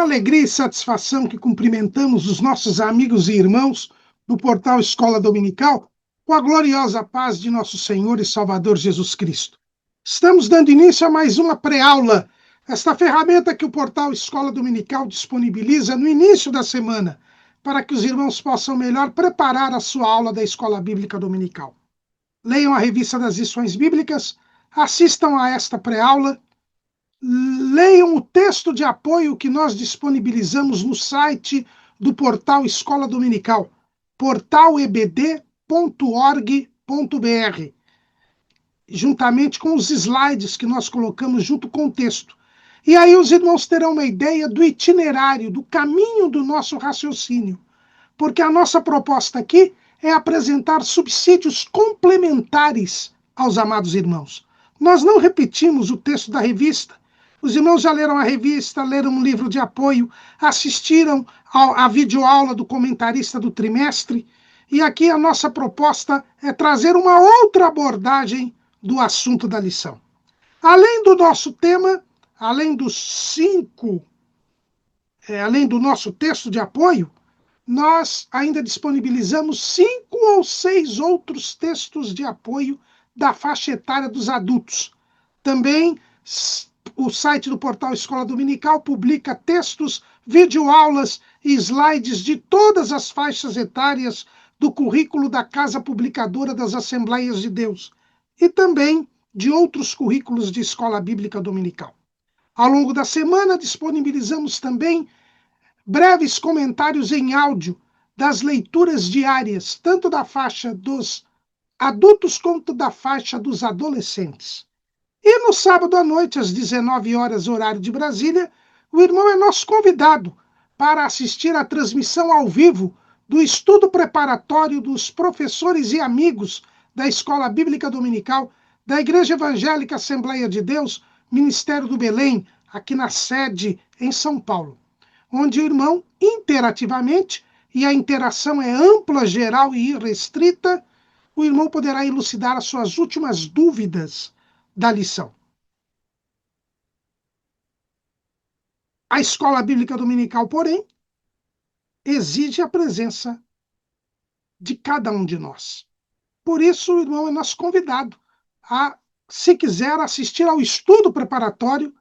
alegria e satisfação que cumprimentamos os nossos amigos e irmãos do portal Escola Dominical com a gloriosa paz de nosso Senhor e Salvador Jesus Cristo. Estamos dando início a mais uma pré-aula, esta ferramenta que o portal Escola Dominical disponibiliza no início da semana, para que os irmãos possam melhor preparar a sua aula da Escola Bíblica Dominical. Leiam a revista das lições bíblicas, assistam a esta pré-aula, leiam o texto de apoio que nós disponibilizamos no site do portal Escola Dominical, portalebd.org.br, juntamente com os slides que nós colocamos junto com o texto. E aí os irmãos terão uma ideia do itinerário, do caminho do nosso raciocínio, porque a nossa proposta aqui é apresentar subsídios complementares aos amados irmãos. Nós não repetimos o texto da revista. Os irmãos já leram a revista, leram um livro de apoio, assistiram à videoaula do comentarista do trimestre, e aqui a nossa proposta é trazer uma outra abordagem do assunto da lição. Além do nosso tema, além do nosso texto de apoio, nós ainda disponibilizamos 5 ou 6 outros textos de apoio da faixa etária dos adultos. Também o site do portal Escola Dominical publica textos, videoaulas e slides de todas as faixas etárias do currículo da Casa Publicadora das Assembleias de Deus e também de outros currículos de Escola Bíblica Dominical. Ao longo da semana, disponibilizamos também breves comentários em áudio das leituras diárias, tanto da faixa dos adultos quanto da faixa dos adolescentes. E no sábado à noite, às 19 horas, horário de Brasília, o irmão é nosso convidado para assistir à transmissão ao vivo do estudo preparatório dos professores e amigos da Escola Bíblica Dominical da Igreja Evangélica Assembleia de Deus, Ministério do Belém, aqui na sede em São Paulo, onde o irmão, interativamente, e a interação é ampla, geral e irrestrita, o irmão poderá elucidar as suas últimas dúvidas da lição. A Escola Bíblica Dominical, porém, exige a presença de cada um de nós. Por isso, o irmão é nosso convidado a, se quiser, assistir ao estudo preparatório.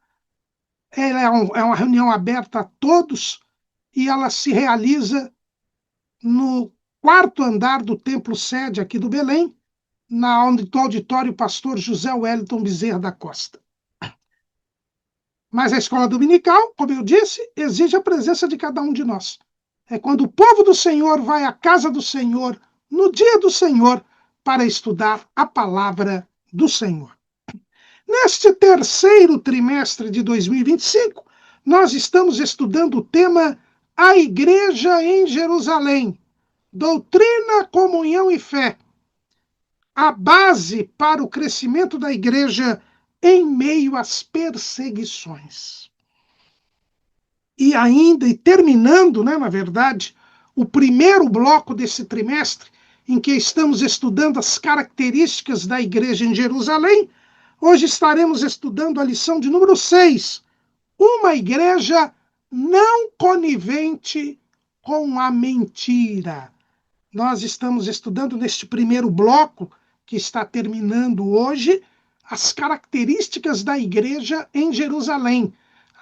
É uma reunião aberta a todos e ela se realiza no 4º andar do Templo Sede aqui do Belém, no auditório Pastor José Wellington Bezerra da Costa. Mas a Escola Dominical, como eu disse, exige a presença de cada um de nós. É quando o povo do Senhor vai à casa do Senhor, no dia do Senhor, para estudar a palavra do Senhor. Neste 3º trimestre de 2025, nós estamos estudando o tema A Igreja em Jerusalém, Doutrina, Comunhão e Fé, a base para o crescimento da igreja em meio às perseguições. E ainda, terminando, na verdade, o primeiro bloco desse trimestre, em que estamos estudando as características da igreja em Jerusalém, hoje estaremos estudando a lição de número 6, uma igreja não conivente com a mentira. Nós estamos estudando neste primeiro bloco, que está terminando hoje, as características da igreja em Jerusalém.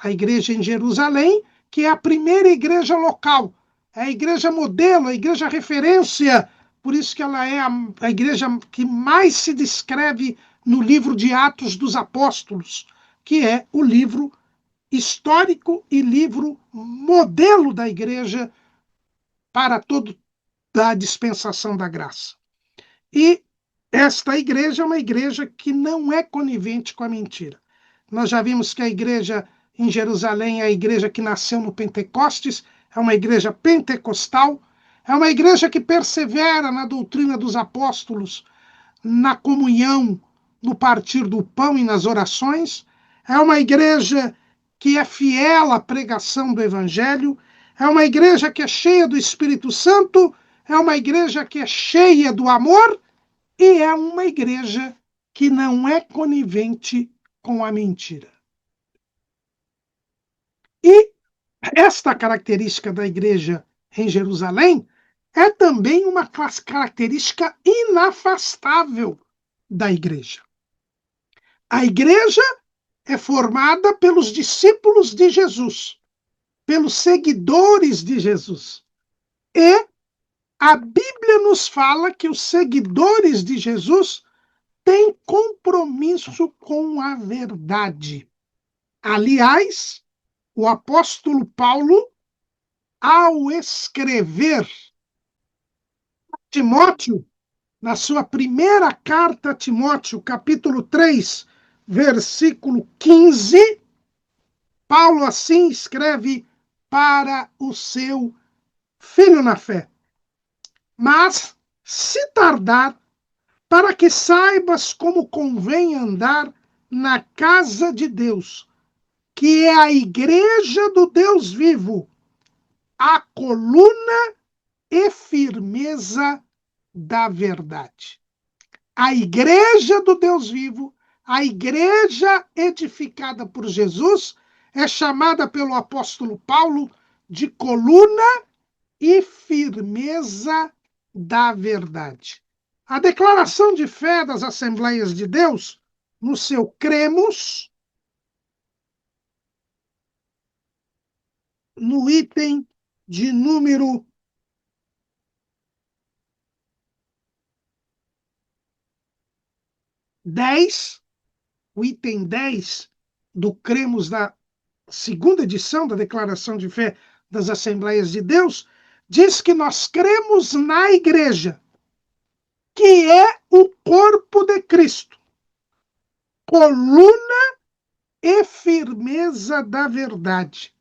A igreja em Jerusalém, que é a primeira igreja local, é a igreja modelo, a igreja referência, por isso que ela é a igreja que mais se descreve no livro de Atos dos Apóstolos, que é o livro histórico e livro modelo da igreja para toda a dispensação da graça. E esta igreja é uma igreja que não é conivente com a mentira. Nós já vimos que a igreja em Jerusalém é a igreja que nasceu no Pentecostes, é uma igreja pentecostal, é uma igreja que persevera na doutrina dos apóstolos, na comunhão, no partir do pão e nas orações, é uma igreja que é fiel à pregação do Evangelho, é uma igreja que é cheia do Espírito Santo, é uma igreja que é cheia do amor e é uma igreja que não é conivente com a mentira. E Esta característica da igreja em Jerusalém é também uma característica inafastável da igreja. A igreja é formada pelos discípulos de Jesus, pelos seguidores de Jesus. E a Bíblia nos fala que os seguidores de Jesus têm compromisso com a verdade. Aliás, o apóstolo Paulo, ao escrever Timóteo, na sua primeira carta a Timóteo, capítulo 3, versículo 15, Paulo assim escreve para o seu filho na fé. Mas, se tardar, para que saibas como convém andar na casa de Deus, que é a igreja do Deus vivo, a coluna e firmeza da verdade. A igreja do Deus vivo, a igreja edificada por Jesus, é chamada pelo apóstolo Paulo de coluna e firmeza da verdade. A declaração de fé das Assembleias de Deus, no seu cremos, no item de número 10, o item 10 do cremos da segunda edição da Declaração de Fé das Assembleias de Deus, diz que nós cremos na igreja, que é o corpo de Cristo, coluna e firmeza da verdade.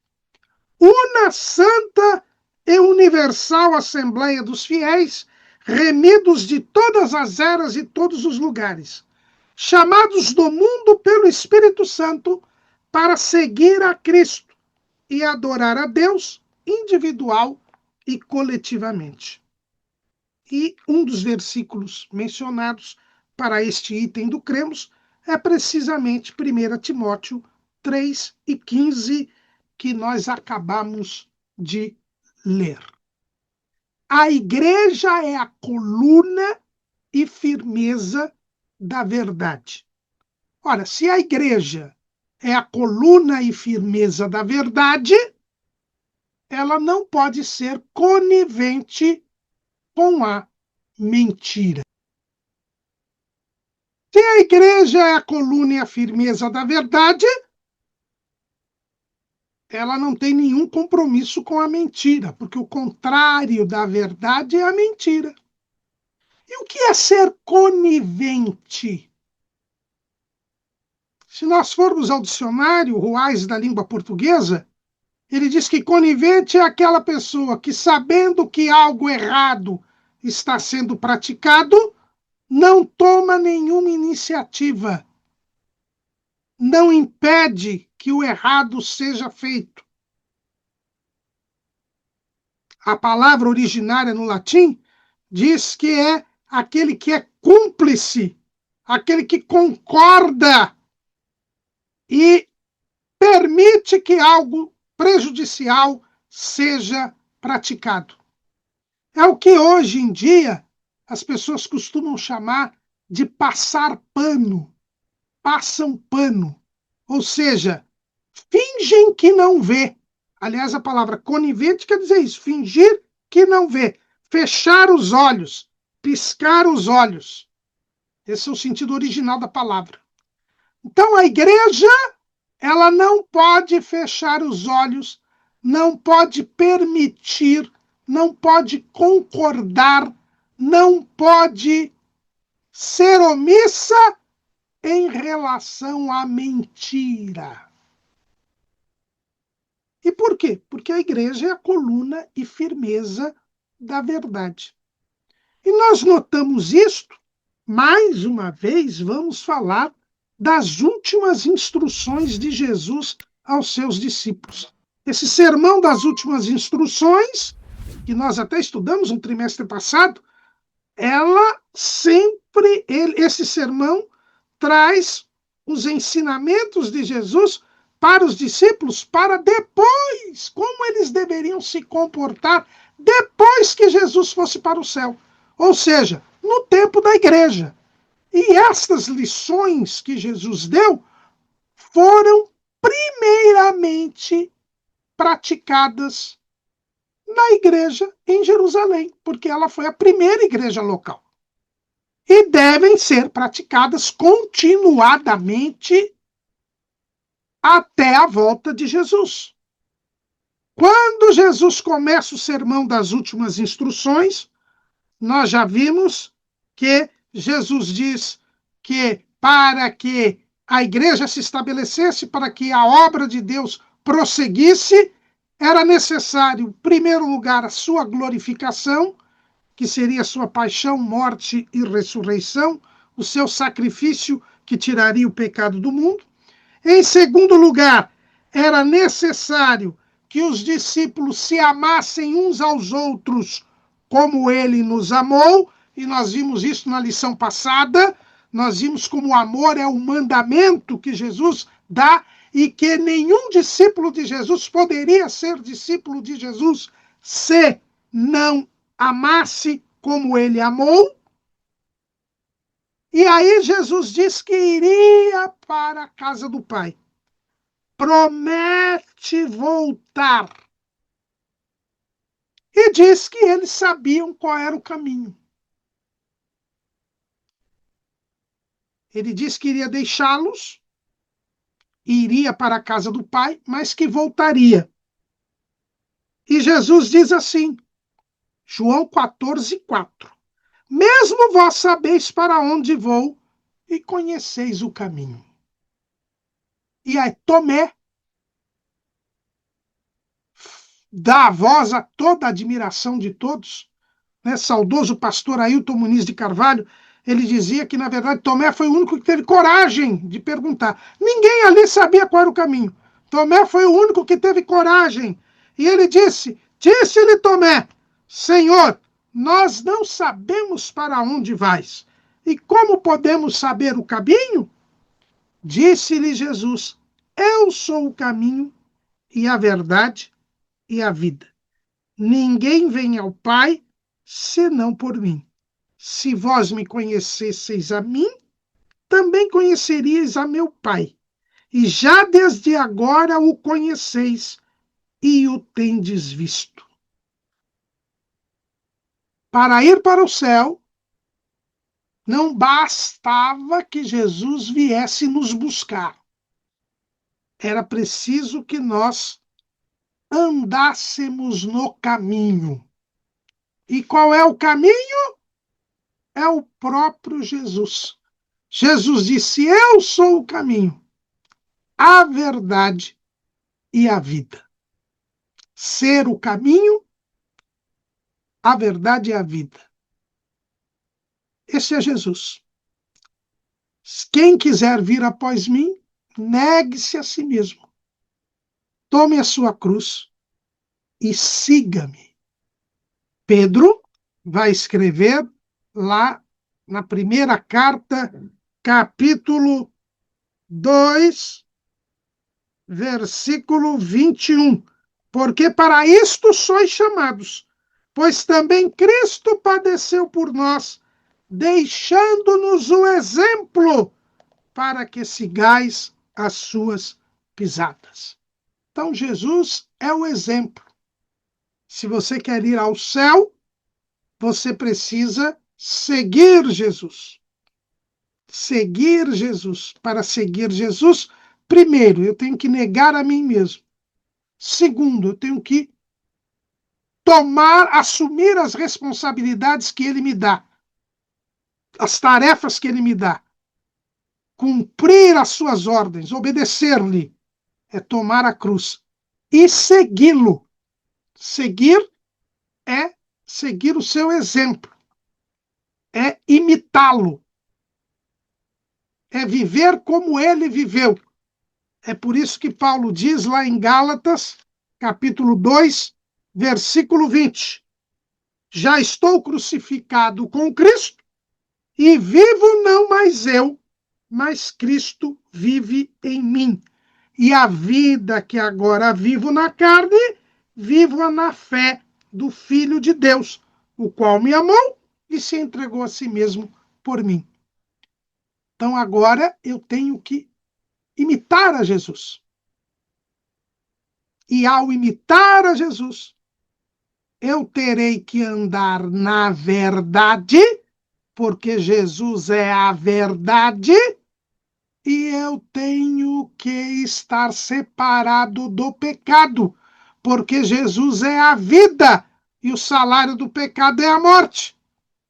Una santa e universal Assembleia dos fiéis, remidos de todas as eras e todos os lugares, chamados do mundo pelo Espírito Santo para seguir a Cristo e adorar a Deus individual e coletivamente. E um dos versículos mencionados para este item do cremos é precisamente 1 Timóteo 3 e 15, que nós acabamos de ler. A igreja é a coluna e firmeza da verdade. Ora, se a igreja é a coluna e firmeza da verdade, ela não pode ser conivente com a mentira. Se a igreja é a coluna e a firmeza da verdade, ela não tem nenhum compromisso com a mentira, porque o contrário da verdade é a mentira. E o que é ser conivente? Se nós formos ao dicionário Ruais da língua portuguesa, ele diz que conivente é aquela pessoa que, sabendo que algo errado está sendo praticado, não toma nenhuma iniciativa, não impede que o errado seja feito. A palavra originária no latim diz que é aquele que é cúmplice, aquele que concorda e permite que algo prejudicial seja praticado. É o que hoje em dia as pessoas costumam chamar de passar pano. Passam pano. Ou seja, fingem que não vê. Aliás, a palavra conivente quer dizer isso, fingir que não vê. Fechar os olhos, piscar os olhos. Esse é o sentido original da palavra. Então, a igreja, ela não pode fechar os olhos, não pode permitir, não pode concordar, não pode ser omissa em relação à mentira. E por quê? Porque a igreja é a coluna e firmeza da verdade. E nós notamos isto, mais uma vez, vamos falar das últimas instruções de Jesus aos seus discípulos. Esse sermão das últimas instruções, que nós até estudamos no trimestre passado, esse sermão traz os ensinamentos de Jesus para os discípulos, para depois, como eles deveriam se comportar depois que Jesus fosse para o céu. Ou seja, no tempo da igreja. E estas lições que Jesus deu foram primeiramente praticadas na igreja em Jerusalém, porque ela foi a primeira igreja local. E devem ser praticadas continuadamente até a volta de Jesus. Quando Jesus começa o sermão das últimas instruções, nós já vimos que Jesus diz que para que a igreja se estabelecesse, para que a obra de Deus prosseguisse, era necessário, em primeiro lugar, a sua glorificação, que seria a sua paixão, morte e ressurreição, o seu sacrifício que tiraria o pecado do mundo. Em segundo lugar, era necessário que os discípulos se amassem uns aos outros como ele nos amou, e nós vimos isso na lição passada. Nós vimos como o amor é o mandamento que Jesus dá e que nenhum discípulo de Jesus poderia ser discípulo de Jesus se não amasse como ele amou. E aí Jesus diz que iria para a casa do Pai. Promete voltar. E diz que eles sabiam qual era o caminho. Ele diz que iria deixá-los, iria para a casa do Pai, mas que voltaria. E Jesus diz assim, João 14:4. Mesmo vós sabeis para onde vou e conheceis o caminho. E aí Tomé dá a voz a toda a admiração de todos, né? Saudoso pastor Ailton Muniz de Carvalho, ele dizia que, na verdade, Tomé foi o único que teve coragem de perguntar. Ninguém ali sabia qual era o caminho. Tomé foi o único que teve coragem. E ele disse-lhe Tomé, Senhor, nós não sabemos para onde vais. E como podemos saber o caminho? Disse-lhe Jesus, eu sou o caminho e a verdade e a vida. Ninguém vem ao Pai senão por mim. Se vós me conhecesseis a mim, também conheceríeis a meu Pai. E já desde agora o conheceis e o tendes visto. Para ir para o céu, não bastava que Jesus viesse nos buscar. Era preciso que nós andássemos no caminho. E qual é o caminho? É o próprio Jesus. Jesus disse, eu sou o caminho, a verdade e a vida. Ser o caminho, a verdade e a vida. Esse é Jesus. Quem quiser vir após mim, negue-se a si mesmo. Tome a sua cruz e siga-me. Pedro vai escrever lá na primeira carta, capítulo 2, versículo 21. Porque para isto sois chamados, pois também Cristo padeceu por nós, deixando-nos o exemplo para que sigais as suas pisadas. Então, Jesus é o exemplo. Se você quer ir ao céu, você precisa seguir Jesus. Seguir Jesus. Para seguir Jesus, primeiro, eu tenho que negar a mim mesmo. Segundo, eu tenho que assumir as responsabilidades que ele me dá, as tarefas que ele me dá, cumprir as suas ordens, obedecer-lhe, é tomar a cruz e segui-lo. Seguir é seguir o seu exemplo, é imitá-lo, é viver como ele viveu. É por isso que Paulo diz lá em Gálatas, capítulo 2, versículo 20, já estou crucificado com Cristo, e vivo não mais eu, mas Cristo vive em mim. E a vida que agora vivo na carne, vivo-a na fé do Filho de Deus, o qual me amou e se entregou a si mesmo por mim. Então agora eu tenho que imitar a Jesus. E ao imitar a Jesus, eu terei que andar na verdade, porque Jesus é a verdade, e eu tenho que estar separado do pecado, porque Jesus é a vida e o salário do pecado é a morte.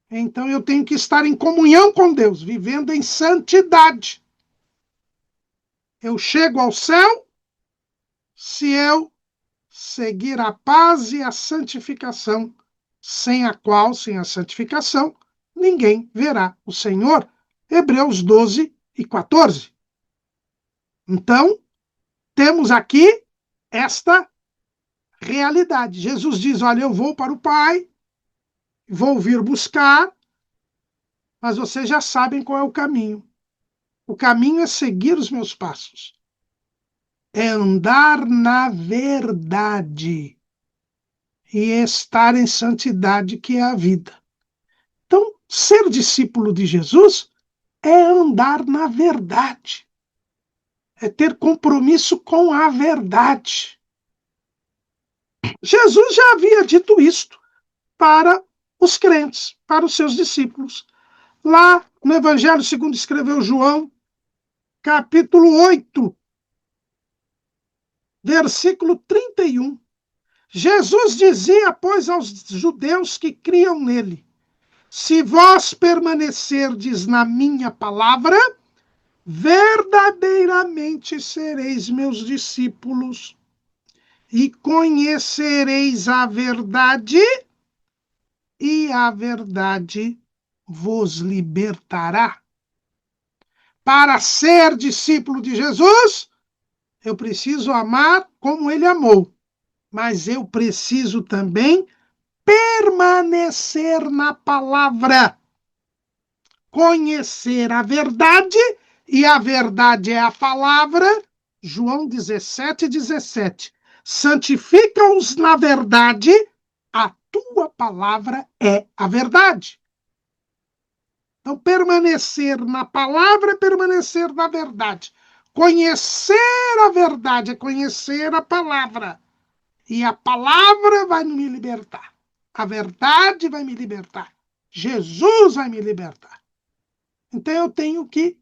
Então eu tenho que estar em comunhão com Deus, vivendo em santidade. Eu chego ao céu se eu seguir a paz e a santificação, sem a qual, sem a santificação, ninguém verá o Senhor. Hebreus 12:14. Então, temos aqui esta realidade. Jesus diz: olha, eu vou para o Pai, vou vir buscar, mas vocês já sabem qual é o caminho. O caminho é seguir os meus passos. É andar na verdade e estar em santidade, que é a vida. Então, ser discípulo de Jesus é andar na verdade, é ter compromisso com a verdade. Jesus já havia dito isto para os crentes, para os seus discípulos. Lá no Evangelho segundo escreveu João, capítulo 8, versículo 31. Jesus dizia, pois, aos judeus que criam nele: se vós permanecerdes na minha palavra, verdadeiramente sereis meus discípulos e conhecereis a verdade, e a verdade vos libertará. Para ser discípulo de Jesus, eu preciso amar como ele amou, mas eu preciso também permanecer na palavra, conhecer a verdade, e a verdade é a palavra. João 17:17. Santifica-os na verdade, a tua palavra é a verdade. Então, permanecer na palavra é permanecer na verdade. Conhecer a verdade é conhecer a palavra. E a palavra vai me libertar. A verdade vai me libertar. Jesus vai me libertar. Então eu tenho que,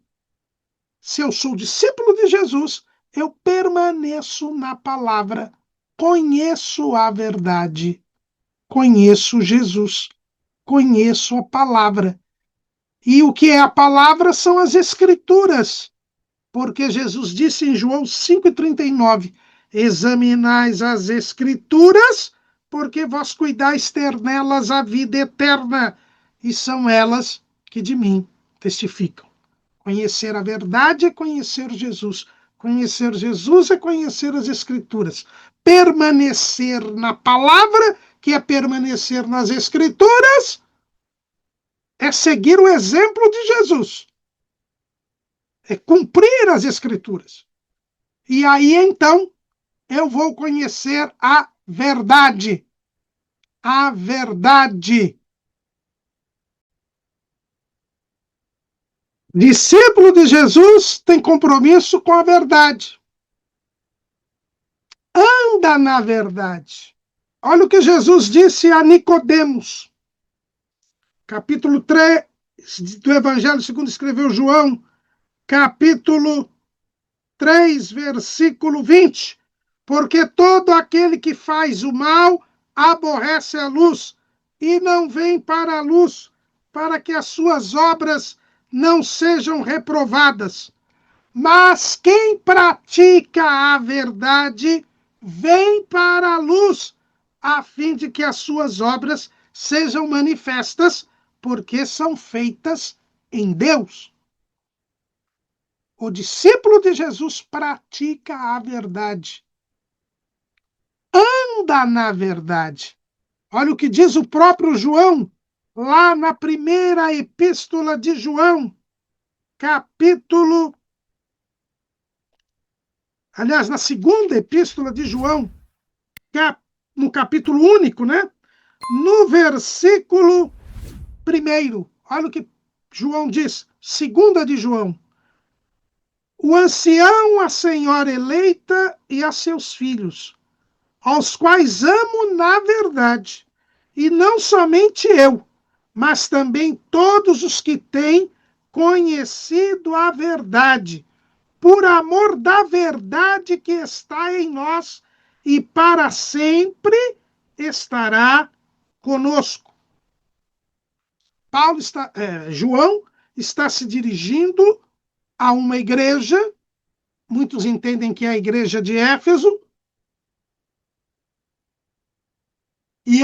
se eu sou discípulo de Jesus, eu permaneço na palavra, conheço a verdade, conheço Jesus, conheço a palavra. E o que é a palavra são as escrituras, porque Jesus disse em João 5:39, examinais as escrituras, porque vós cuidais ter nelas a vida eterna, e são elas que de mim testificam. Conhecer a verdade é conhecer Jesus. Conhecer Jesus é conhecer as Escrituras. Permanecer na palavra, que é permanecer nas Escrituras, é seguir o exemplo de Jesus. É cumprir as Escrituras. E aí, então, eu vou conhecer a verdade. A verdade. Discípulo de Jesus tem compromisso com a verdade. Anda na verdade. Olha o que Jesus disse a Nicodemos. Capítulo 3 do Evangelho segundo escreveu João, capítulo 3, versículo 20. Porque todo aquele que faz o mal aborrece a luz e não vem para a luz, para que as suas obras não sejam reprovadas. Mas quem pratica a verdade vem para a luz, a fim de que as suas obras sejam manifestas, porque são feitas em Deus. O discípulo de Jesus pratica a verdade, anda na verdade. Olha o que diz o próprio João, lá na primeira epístola de João, capítulo aliás, na segunda epístola de João, no capítulo único, né? No versículo 1, olha o que João diz, segunda de João. O ancião, a senhora eleita e a seus filhos, aos quais amo na verdade, e não somente eu, mas também todos os que têm conhecido a verdade, por amor da verdade que está em nós e para sempre estará conosco. João está se dirigindo a uma igreja, muitos entendem que é a igreja de Éfeso, e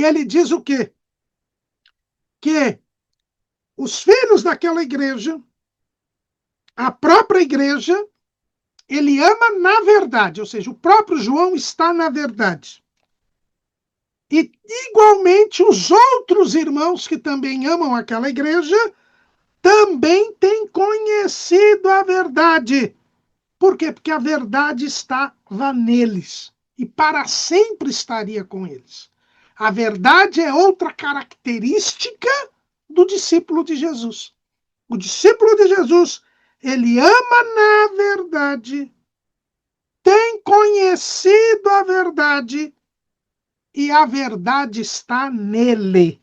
ele diz o quê? Que os filhos daquela igreja, a própria igreja, ele ama na verdade, ou seja, o próprio João está na verdade. E, igualmente, os outros irmãos que também amam aquela igreja também têm conhecido a verdade. Por quê? Porque a verdade estava neles e para sempre estaria com eles. A verdade é outra característica do discípulo de Jesus. O discípulo de Jesus, ele ama na verdade, tem conhecido a verdade e a verdade está nele.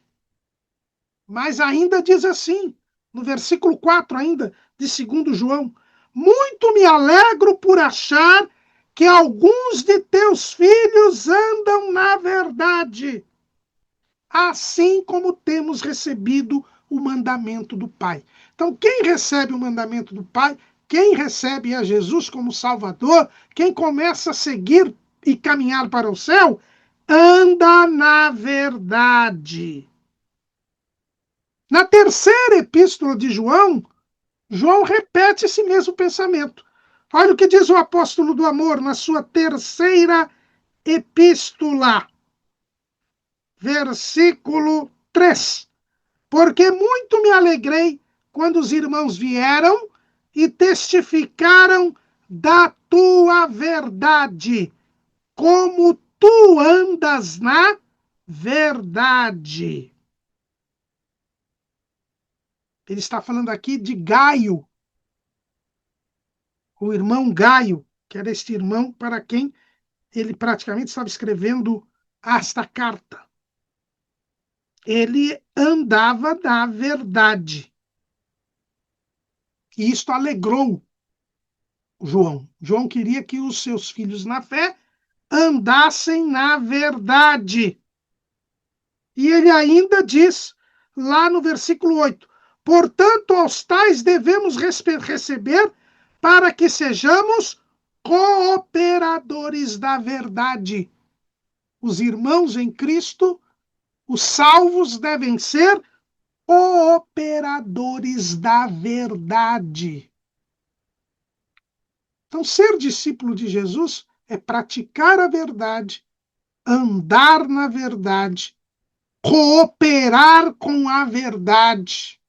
Mas ainda diz assim, no versículo 4 ainda, de 2 João, muito me alegro por achar que alguns de teus filhos andam na verdade, assim como temos recebido o mandamento do Pai. Então, quem recebe o mandamento do Pai, quem recebe a Jesus como Salvador, quem começa a seguir e caminhar para o céu, anda na verdade. Na terceira epístola de João, João repete esse mesmo pensamento. Olha o que diz o apóstolo do amor na sua terceira epístola, versículo 3. Porque muito me alegrei quando os irmãos vieram e testificaram da tua verdade, como tu andas na verdade. Ele está falando aqui de Gaio, o irmão Gaio, que era este irmão para quem ele praticamente estava escrevendo esta carta. Ele andava na verdade. E isto alegrou João. João queria que os seus filhos na fé andassem na verdade. E ele ainda diz, lá no versículo 8, portanto, aos tais devemos receber para que sejamos cooperadores da verdade. Os irmãos em Cristo, os salvos, devem ser cooperadores da verdade. Então, ser discípulo de Jesus é praticar a verdade, andar na verdade, cooperar com a verdade.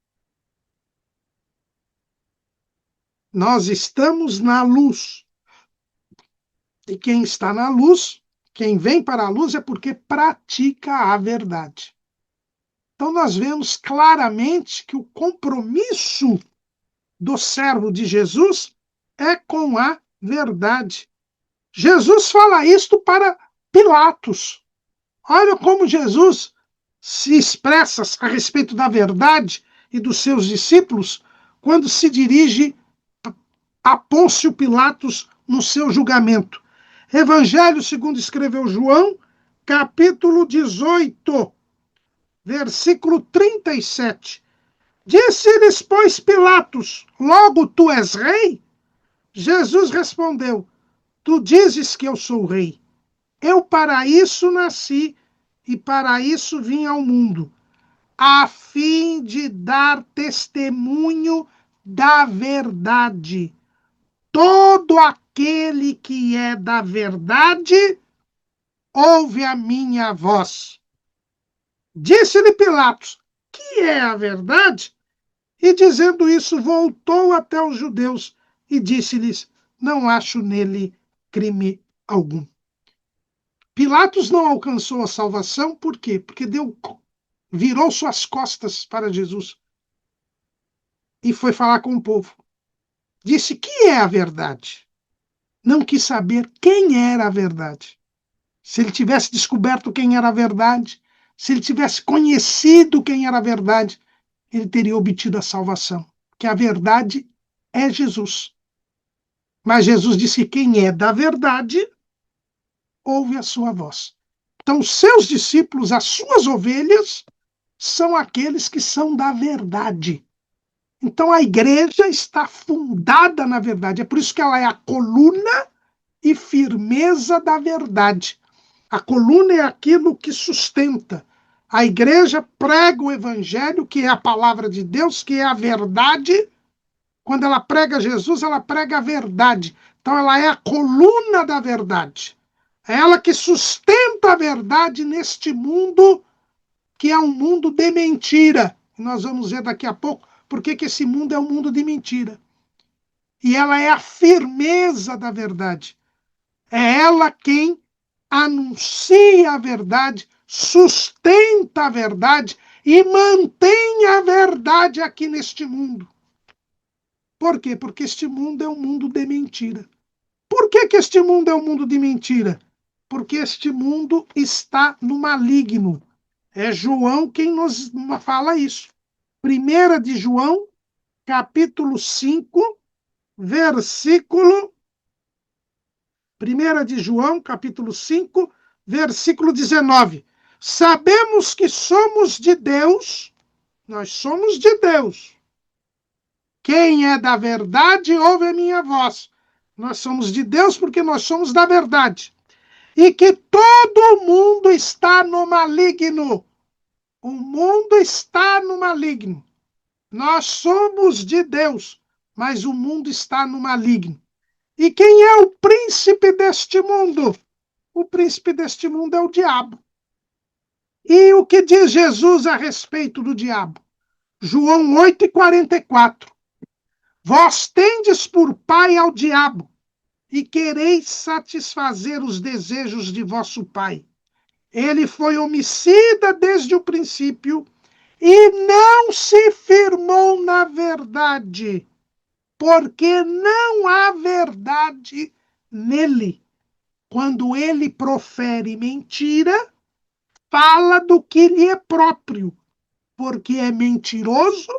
Nós estamos na luz. E quem está na luz, quem vem para a luz é porque pratica a verdade. Então nós vemos claramente que o compromisso do servo de Jesus é com a verdade. Jesus fala isto para Pilatos. Olha como Jesus se expressa a respeito da verdade e dos seus discípulos quando se dirige a Pôncio Pilatos no seu julgamento. Evangelho segundo escreveu João, capítulo 18, versículo 37. Disse-lhes, pois, Pilatos, logo tu és rei? Jesus respondeu, tu dizes que eu sou rei. Eu para isso nasci e para isso vim ao mundo, a fim de dar testemunho da verdade. Todo aquele que é da verdade, ouve a minha voz. Disse-lhe Pilatos, que é a verdade? E dizendo isso, voltou até os judeus e disse-lhes, não acho nele crime algum. Pilatos não alcançou a salvação, por quê? Porque virou suas costas para Jesus e foi falar com o povo. Disse que é a verdade. Não quis saber quem era a verdade. Se ele tivesse descoberto quem era a verdade, se ele tivesse conhecido quem era a verdade, ele teria obtido a salvação. Que a verdade é Jesus. Mas Jesus disse que quem é da verdade ouve a sua voz. Então, os seus discípulos, as suas ovelhas, são aqueles que são da verdade. Então, a igreja está fundada na verdade. É por isso que ela é a coluna e firmeza da verdade. A coluna é aquilo que sustenta. A igreja prega o evangelho, que é a palavra de Deus, que é a verdade. Quando ela prega Jesus, ela prega a verdade. Então, ela é a coluna da verdade. É ela que sustenta a verdade neste mundo, que é um mundo de mentira. E nós vamos ver daqui a pouco por que esse mundo é um mundo de mentira. E ela é a firmeza da verdade. É ela quem anuncia a verdade, sustenta a verdade e mantém a verdade aqui neste mundo. Por quê? Porque este mundo é um mundo de mentira. Por que este mundo é um mundo de mentira? Porque este mundo está no maligno. É João quem nos fala isso. 1 de João, capítulo 5, versículo 1 de João, capítulo 5, versículo 19. Sabemos que somos de Deus, nós somos de Deus. Quem é da verdade, ouve a minha voz. Nós somos de Deus porque nós somos da verdade. E que todo mundo está no maligno. O mundo está no maligno. Nós somos de Deus, mas o mundo está no maligno. E quem é o príncipe deste mundo? O príncipe deste mundo é o diabo. E o que diz Jesus a respeito do diabo? João 8:44. Vós tendes por pai ao diabo, e quereis satisfazer os desejos de vosso pai. Ele foi homicida desde o princípio e não se firmou na verdade, porque não há verdade nele. Quando ele profere mentira, fala do que lhe é próprio, porque é mentiroso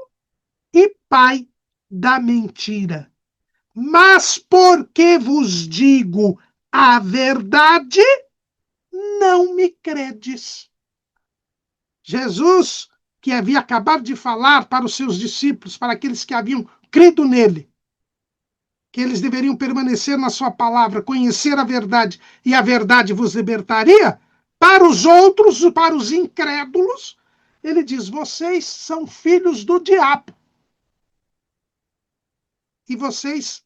e pai da mentira. Mas porque vos digo a verdade, não me credes. Jesus, que havia acabado de falar para os seus discípulos, para aqueles que haviam crido nele, que eles deveriam permanecer na sua palavra, conhecer a verdade, e a verdade vos libertaria, para os outros, para os incrédulos, ele diz, vocês são filhos do diabo. E vocês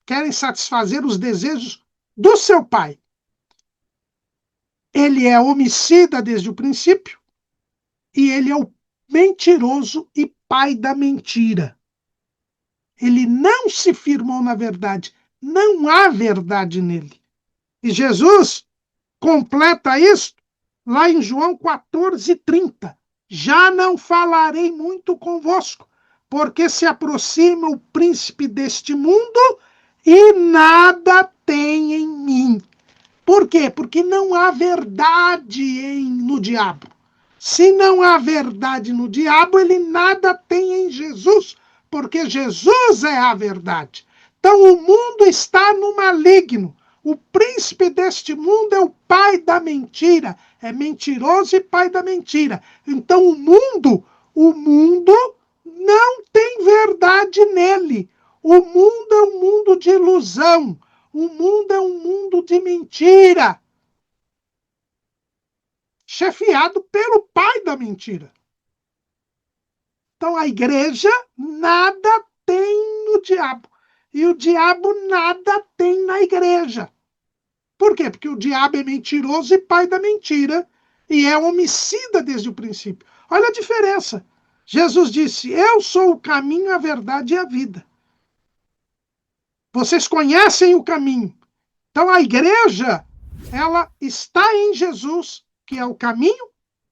querem satisfazer os desejos do seu pai. Ele é homicida desde o princípio, e ele é o mentiroso e pai da mentira. Ele não se firmou na verdade. Não há verdade nele. E Jesus completa isso lá em João 14:30. Já não falarei muito convosco, porque se aproxima o príncipe deste mundo e nada tem em mim. Por quê? Porque não há verdade no diabo. Se não há verdade no diabo, ele nada tem em Jesus, porque Jesus é a verdade. Então o mundo está no maligno. O príncipe deste mundo é o pai da mentira. É mentiroso e pai da mentira. Então o mundo não tem verdade nele. O mundo é um mundo de ilusão. O mundo é um mundo de mentira. Chefiado pelo pai da mentira. Então a igreja nada tem no diabo. E o diabo nada tem na igreja. Por quê? Porque o diabo é mentiroso e pai da mentira. E é homicida desde o princípio. Olha a diferença. Jesus disse, eu sou o caminho, a verdade e a vida. Vocês conhecem o caminho. Então a igreja, ela está em Jesus, que é o caminho,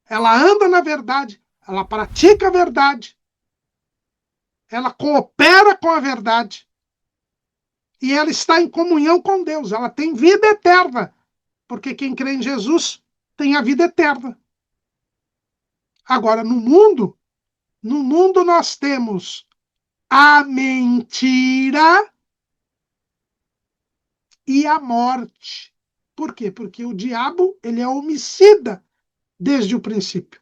ela anda na verdade, ela pratica a verdade, ela coopera com a verdade e ela está em comunhão com Deus, ela tem vida eterna, porque quem crê em Jesus tem a vida eterna. Agora, no mundo nós temos a mentira e a morte. Por quê? Porque o diabo, ele é homicida desde o princípio.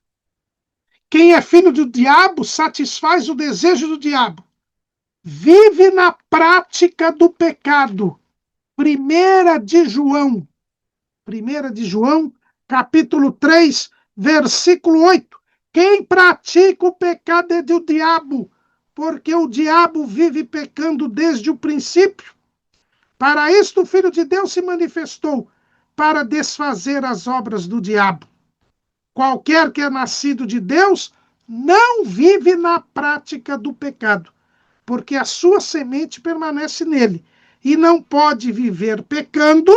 Quem é filho do diabo satisfaz o desejo do diabo. Vive na prática do pecado. 1 de João, capítulo 3, versículo 8. Quem pratica o pecado é do diabo, porque o diabo vive pecando desde o princípio. Para isto o Filho de Deus se manifestou, para desfazer as obras do diabo. Qualquer que é nascido de Deus não vive na prática do pecado, porque a sua semente permanece nele, e não pode viver pecando,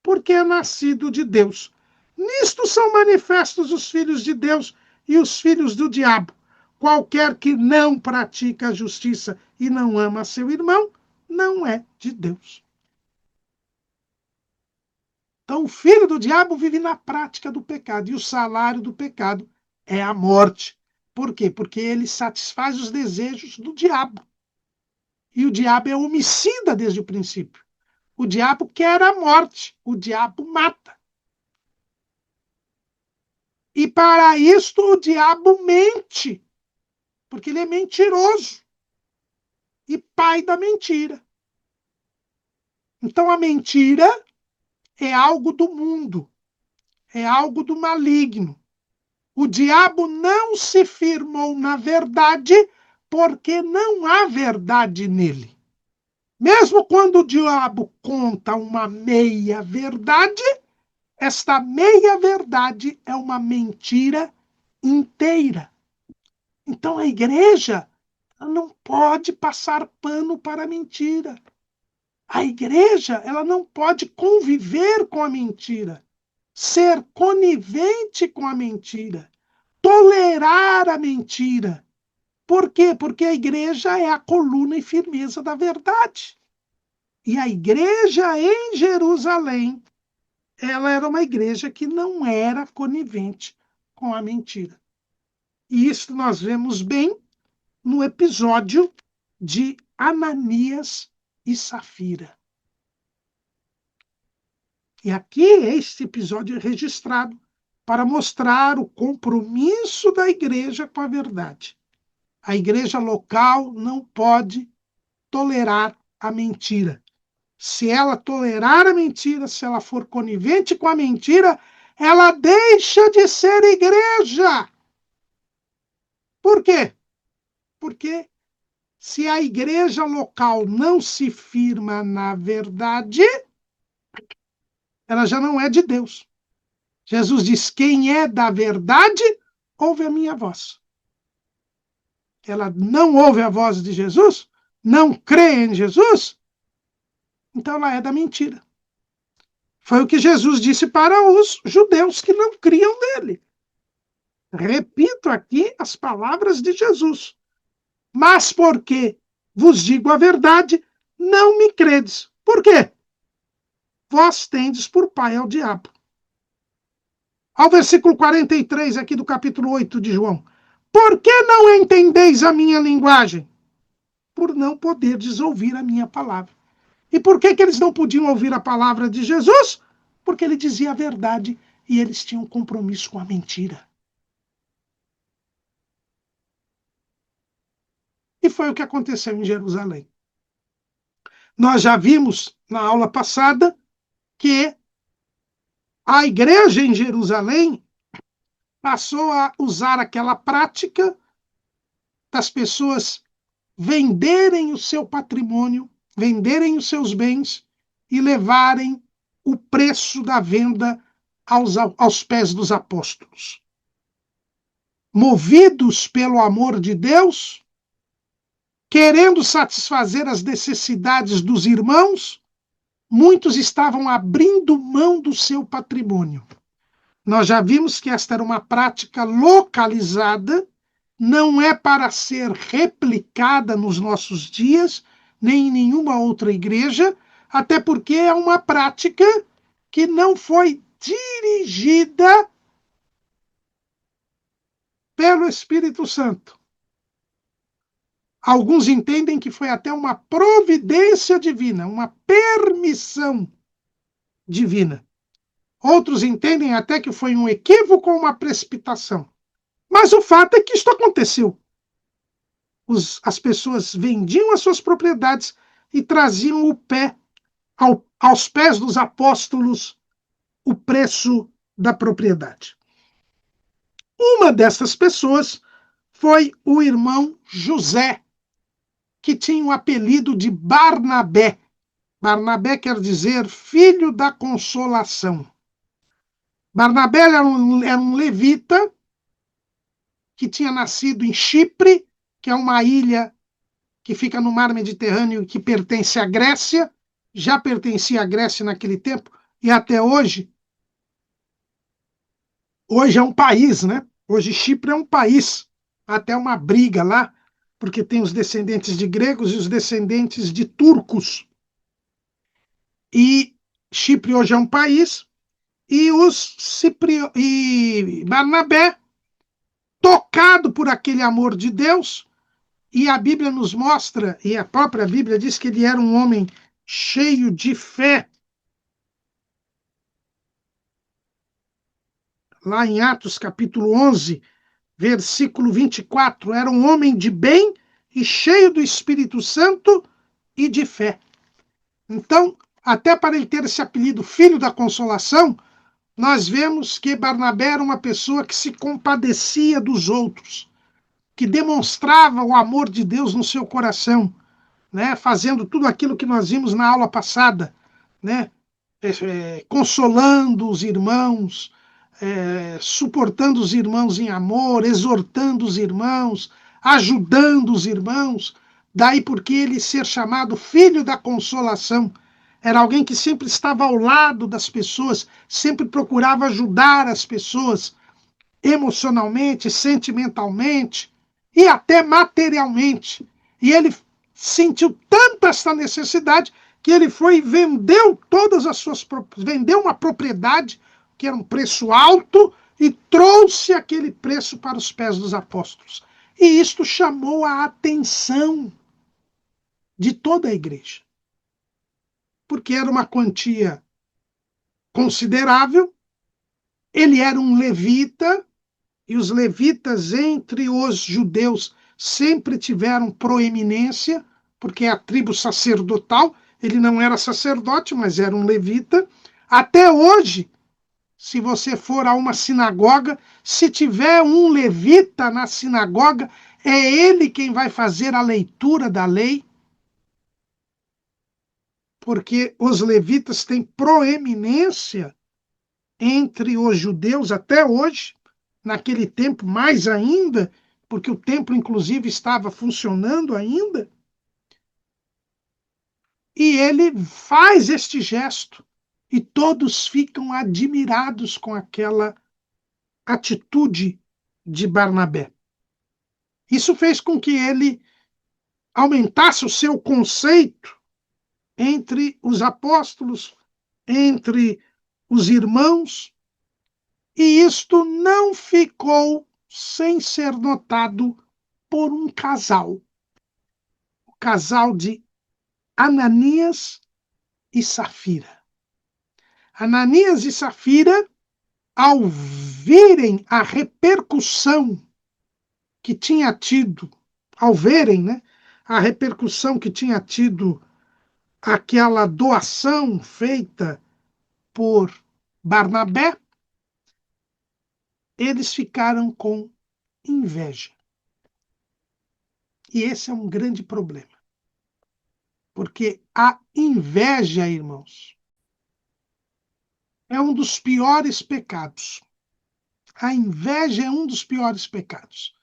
porque é nascido de Deus. Nisto são manifestos os filhos de Deus e os filhos do diabo. Qualquer que não pratica a justiça e não ama seu irmão, não é de Deus. Então, o filho do diabo vive na prática do pecado, e o salário do pecado é a morte. Por quê? Porque ele satisfaz os desejos do diabo. E o diabo é homicida desde o princípio. O diabo quer a morte, o diabo mata. E para isto o diabo mente, porque ele é mentiroso e pai da mentira. Então a mentira é algo do mundo, é algo do maligno. O diabo não se firmou na verdade porque não há verdade nele. Mesmo quando o diabo conta uma meia-verdade, esta meia-verdade é uma mentira inteira. Então a igreja não pode passar pano para a mentira. A igreja ela não pode conviver com a mentira, ser conivente com a mentira, tolerar a mentira. Por quê? Porque a igreja é a coluna e firmeza da verdade. E a igreja em Jerusalém, ela era uma igreja que não era conivente com a mentira. E isso nós vemos bem no episódio de Ananias e Safira. E aqui este episódio é registrado para mostrar o compromisso da igreja com a verdade. A igreja local não pode tolerar a mentira. Se ela tolerar a mentira, se ela for conivente com a mentira, ela deixa de ser igreja. Por quê? Porque se a igreja local não se firma na verdade, ela já não é de Deus. Jesus diz: quem é da verdade, ouve a minha voz. Ela não ouve a voz de Jesus, não crê em Jesus, então ela é da mentira. Foi o que Jesus disse para os judeus que não criam nele. Repito aqui as palavras de Jesus. Mas porque vos digo a verdade, não me credes. Por quê? Vós tendes por pai ao diabo. Ao versículo 43 aqui do capítulo 8 de João. Por que não entendeis a minha linguagem? Por não poderdes ouvir a minha palavra. E por que eles não podiam ouvir a palavra de Jesus? Porque ele dizia a verdade e eles tinham compromisso com a mentira. E foi o que aconteceu em Jerusalém. Nós já vimos na aula passada que a igreja em Jerusalém passou a usar aquela prática das pessoas venderem o seu patrimônio, venderem os seus bens e levarem o preço da venda aos pés dos apóstolos. Movidos pelo amor de Deus, querendo satisfazer as necessidades dos irmãos, muitos estavam abrindo mão do seu patrimônio. Nós já vimos que esta era uma prática localizada, não é para ser replicada nos nossos dias, nem em nenhuma outra igreja, até porque é uma prática que não foi dirigida pelo Espírito Santo. Alguns entendem que foi até uma providência divina, uma permissão divina. Outros entendem até que foi um equívoco ou uma precipitação. Mas o fato é que isto aconteceu. As pessoas vendiam as suas propriedades e traziam aos pés dos apóstolos o preço da propriedade. Uma dessas pessoas foi o irmão José, que tinha o apelido de Barnabé. Barnabé quer dizer filho da consolação. Barnabé era um levita que tinha nascido em Chipre, que é uma ilha que fica no mar Mediterrâneo e que pertence à Grécia, já pertencia à Grécia naquele tempo, e até hoje. Hoje é um país, né? Hoje Chipre é um país. Até uma briga lá, porque tem os descendentes de gregos e os descendentes de turcos. E Chipre hoje é um país, e Barnabé, tocado por aquele amor de Deus, e a Bíblia nos mostra, e a própria Bíblia diz que ele era um homem cheio de fé. Lá em Atos capítulo 11, versículo 24, era um homem de bem e cheio do Espírito Santo e de fé. Então, até para ele ter esse apelido Filho da Consolação, nós vemos que Barnabé era uma pessoa que se compadecia dos outros, que demonstrava o amor de Deus no seu coração, né? Fazendo tudo aquilo que nós vimos na aula passada, né? Consolando os irmãos, suportando os irmãos em amor, exortando os irmãos, ajudando os irmãos. Daí porque ele ser chamado filho da consolação. Era alguém que sempre estava ao lado das pessoas, sempre procurava ajudar as pessoas emocionalmente, sentimentalmente e até materialmente. E ele sentiu tanto essa necessidade que ele foi e vendeu vendeu uma propriedade que era um preço alto e trouxe aquele preço para os pés dos apóstolos. E isto chamou a atenção de toda a igreja, porque era uma quantia considerável. Ele era um levita, e os levitas entre os judeus sempre tiveram proeminência, porque é a tribo sacerdotal. Ele não era sacerdote, mas era um levita. Até hoje, se você for a uma sinagoga, se tiver um levita na sinagoga, é ele quem vai fazer a leitura da lei, porque os levitas têm proeminência entre os judeus até hoje. Naquele tempo, mais ainda, porque o templo, inclusive, estava funcionando ainda. E ele faz este gesto, e todos ficam admirados com aquela atitude de Barnabé. Isso fez com que ele aumentasse o seu conceito entre os apóstolos, entre os irmãos, e isto não ficou sem ser notado por um casal. O casal de Ananias e Safira. Ananias e Safira, ao verem a repercussão que tinha tido, ao verem, né, a repercussão que tinha tido aquela doação feita por Barnabé, eles ficaram com inveja. E esse é um grande problema. Porque a inveja, irmãos, é um dos piores pecados. A inveja é um dos piores pecados.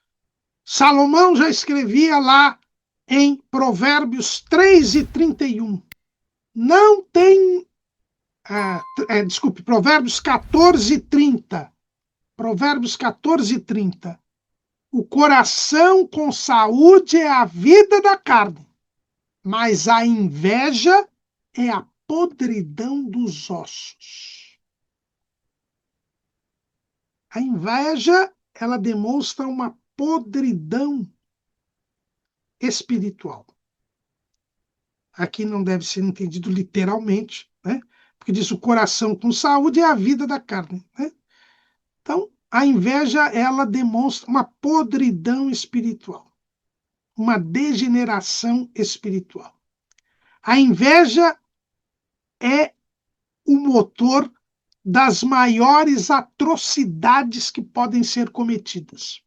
Salomão já escrevia lá em Provérbios 3:31. Não tem. Desculpe, Provérbios 14:30. Provérbios 14:30. O coração com saúde é a vida da carne, mas a inveja é a podridão dos ossos. A inveja, ela demonstra uma podridão espiritual. Aqui não deve ser entendido literalmente, né? Porque diz o coração com saúde é a vida da carne, né? Então, a inveja, ela demonstra uma podridão espiritual, uma degeneração espiritual. A inveja é o motor das maiores atrocidades que podem ser cometidas.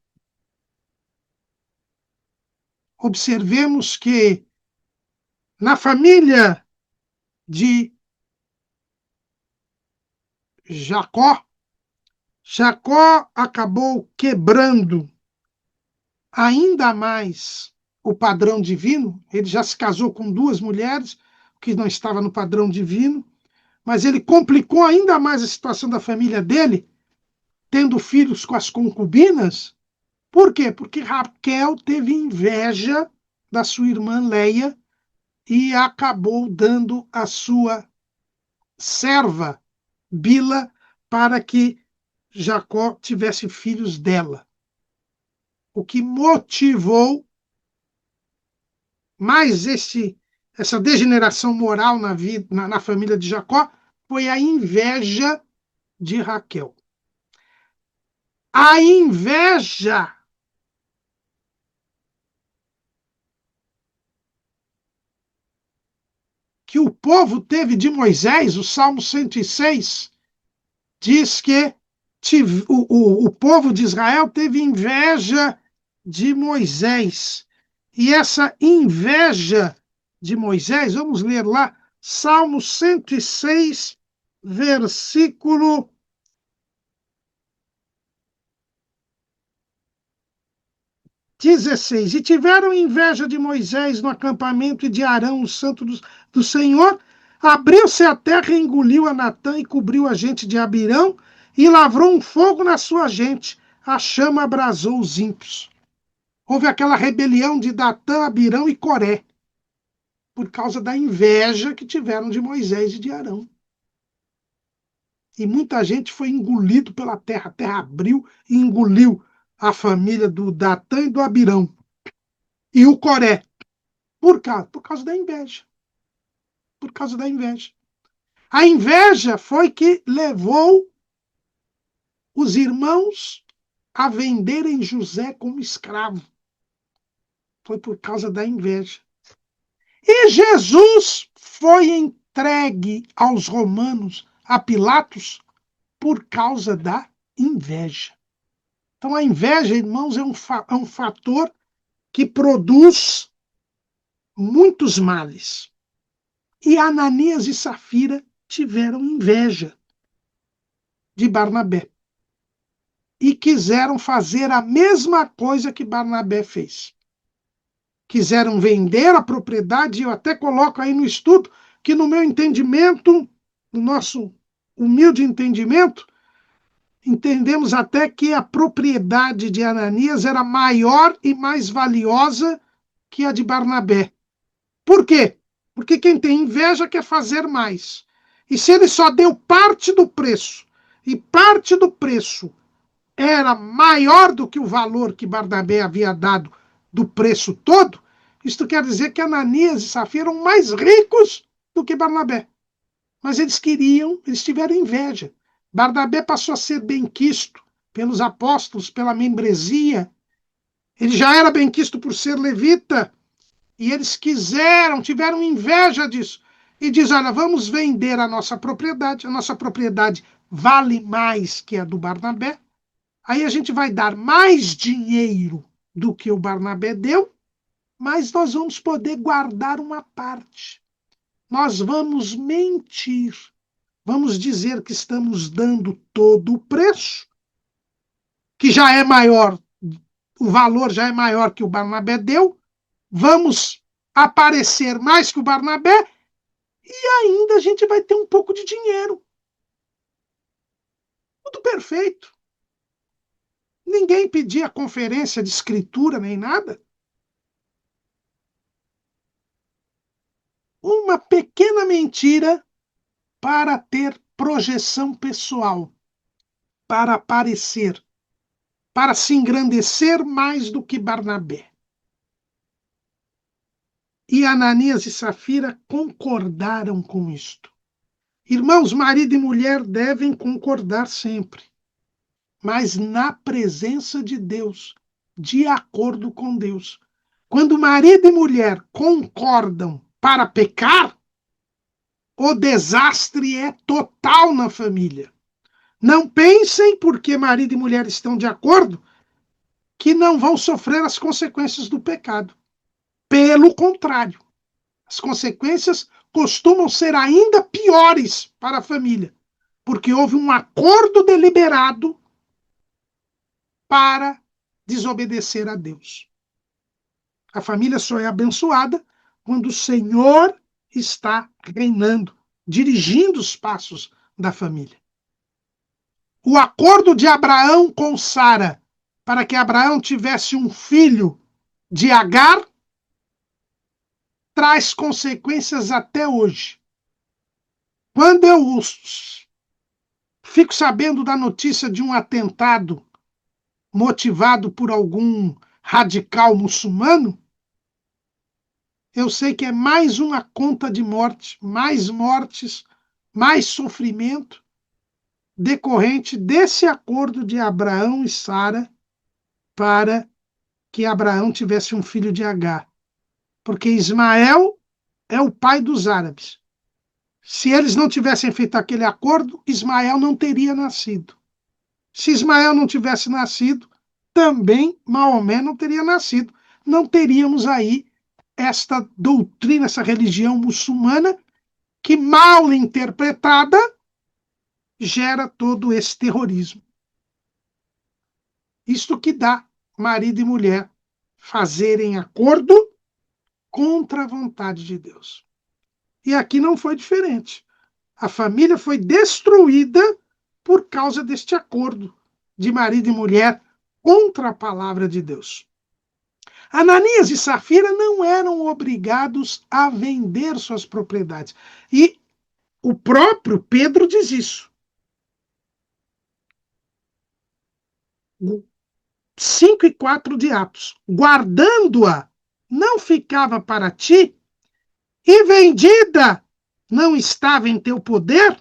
Observemos que na família de Jacó, Jacó acabou quebrando ainda mais o padrão divino. Ele já se casou com 2 mulheres, que não estava no padrão divino, mas ele complicou ainda mais a situação da família dele, tendo filhos com as concubinas. Por quê? Porque Raquel teve inveja da sua irmã Leia e acabou dando a sua serva Bila para que Jacó tivesse filhos dela. O que motivou mais essa degeneração moral na família de Jacó foi a inveja de Raquel. A inveja que o povo teve de Moisés, o Salmo 106, diz que o povo de Israel teve inveja de Moisés. E essa inveja de Moisés, vamos ler lá, Salmo 106, versículo 16. E tiveram inveja de Moisés no acampamento e de Arão, o santo do Senhor. Abriu-se a terra e engoliu a Natã e cobriu a gente de Abirão e lavrou um fogo na sua gente. A chama abrasou os ímpios. Houve aquela rebelião de Datã, Abirão e Coré, por causa da inveja que tiveram de Moisés e de Arão. E muita gente foi engolido pela terra. A terra abriu e engoliu a família do Datã e do Abirão. E o Coré. Por causa da inveja. Por causa da inveja. A inveja foi que levou os irmãos a venderem José como escravo. Foi por causa da inveja. E Jesus foi entregue aos romanos, a Pilatos, por causa da inveja. Então, a inveja, irmãos, é um fator que produz muitos males. E Ananias e Safira tiveram inveja de Barnabé e quiseram fazer a mesma coisa que Barnabé fez. Quiseram vender a propriedade, e eu até coloco aí no estudo que, no meu entendimento, no nosso humilde entendimento, entendemos até que a propriedade de Ananias era maior e mais valiosa que a de Barnabé. Por quê? Porque quem tem inveja quer fazer mais. E se ele só deu parte do preço, e parte do preço era maior do que o valor que Barnabé havia dado do preço todo, isto quer dizer que Ananias e Safira eram mais ricos do que Barnabé. Mas eles tiveram inveja. Barnabé passou a ser benquisto pelos apóstolos, pela membresia. Ele já era benquisto por ser levita. E eles tiveram inveja disso. E diz, olha, vamos vender a nossa propriedade vale mais que a do Barnabé. Aí a gente vai dar mais dinheiro do que o Barnabé deu, mas nós vamos poder guardar uma parte. Nós vamos mentir. Vamos dizer que estamos dando todo o preço, que já é maior, o valor já é maior que o Barnabé deu, vamos aparecer mais que o Barnabé e ainda a gente vai ter um pouco de dinheiro. Tudo perfeito. Ninguém pedia conferência de escritura nem nada. Uma pequena mentira para ter projeção pessoal, para aparecer, para se engrandecer mais do que Barnabé. E Ananias e Safira concordaram com isto. Irmãos, marido e mulher devem concordar sempre, mas na presença de Deus, de acordo com Deus. Quando marido e mulher concordam para pecar, o desastre é total na família. Não pensem, porque marido e mulher estão de acordo, que não vão sofrer as consequências do pecado. Pelo contrário, as consequências costumam ser ainda piores para a família, porque houve um acordo deliberado para desobedecer a Deus. A família só é abençoada quando o Senhor está reinando, dirigindo os passos da família. O acordo de Abraão com Sara para que Abraão tivesse um filho de Agar traz consequências até hoje. Quando eu fico sabendo da notícia de um atentado motivado por algum radical muçulmano, eu sei que é mais uma conta de morte, mais mortes, mais sofrimento decorrente desse acordo de Abraão e Sara para que Abraão tivesse um filho de Agar. Porque Ismael é o pai dos árabes. Se eles não tivessem feito aquele acordo, Ismael não teria nascido. Se Ismael não tivesse nascido, também Maomé não teria nascido. Não teríamos aí esta doutrina, essa religião muçulmana, que, mal interpretada, gera todo esse terrorismo. Isto que dá marido e mulher fazerem acordo contra a vontade de Deus. E aqui não foi diferente. A família foi destruída por causa deste acordo de marido e mulher contra a palavra de Deus. Ananias e Safira não eram obrigados a vender suas propriedades. E o próprio Pedro diz isso. 5 e 4 de Atos. Guardando-a, não ficava para ti, e vendida, não estava em teu poder?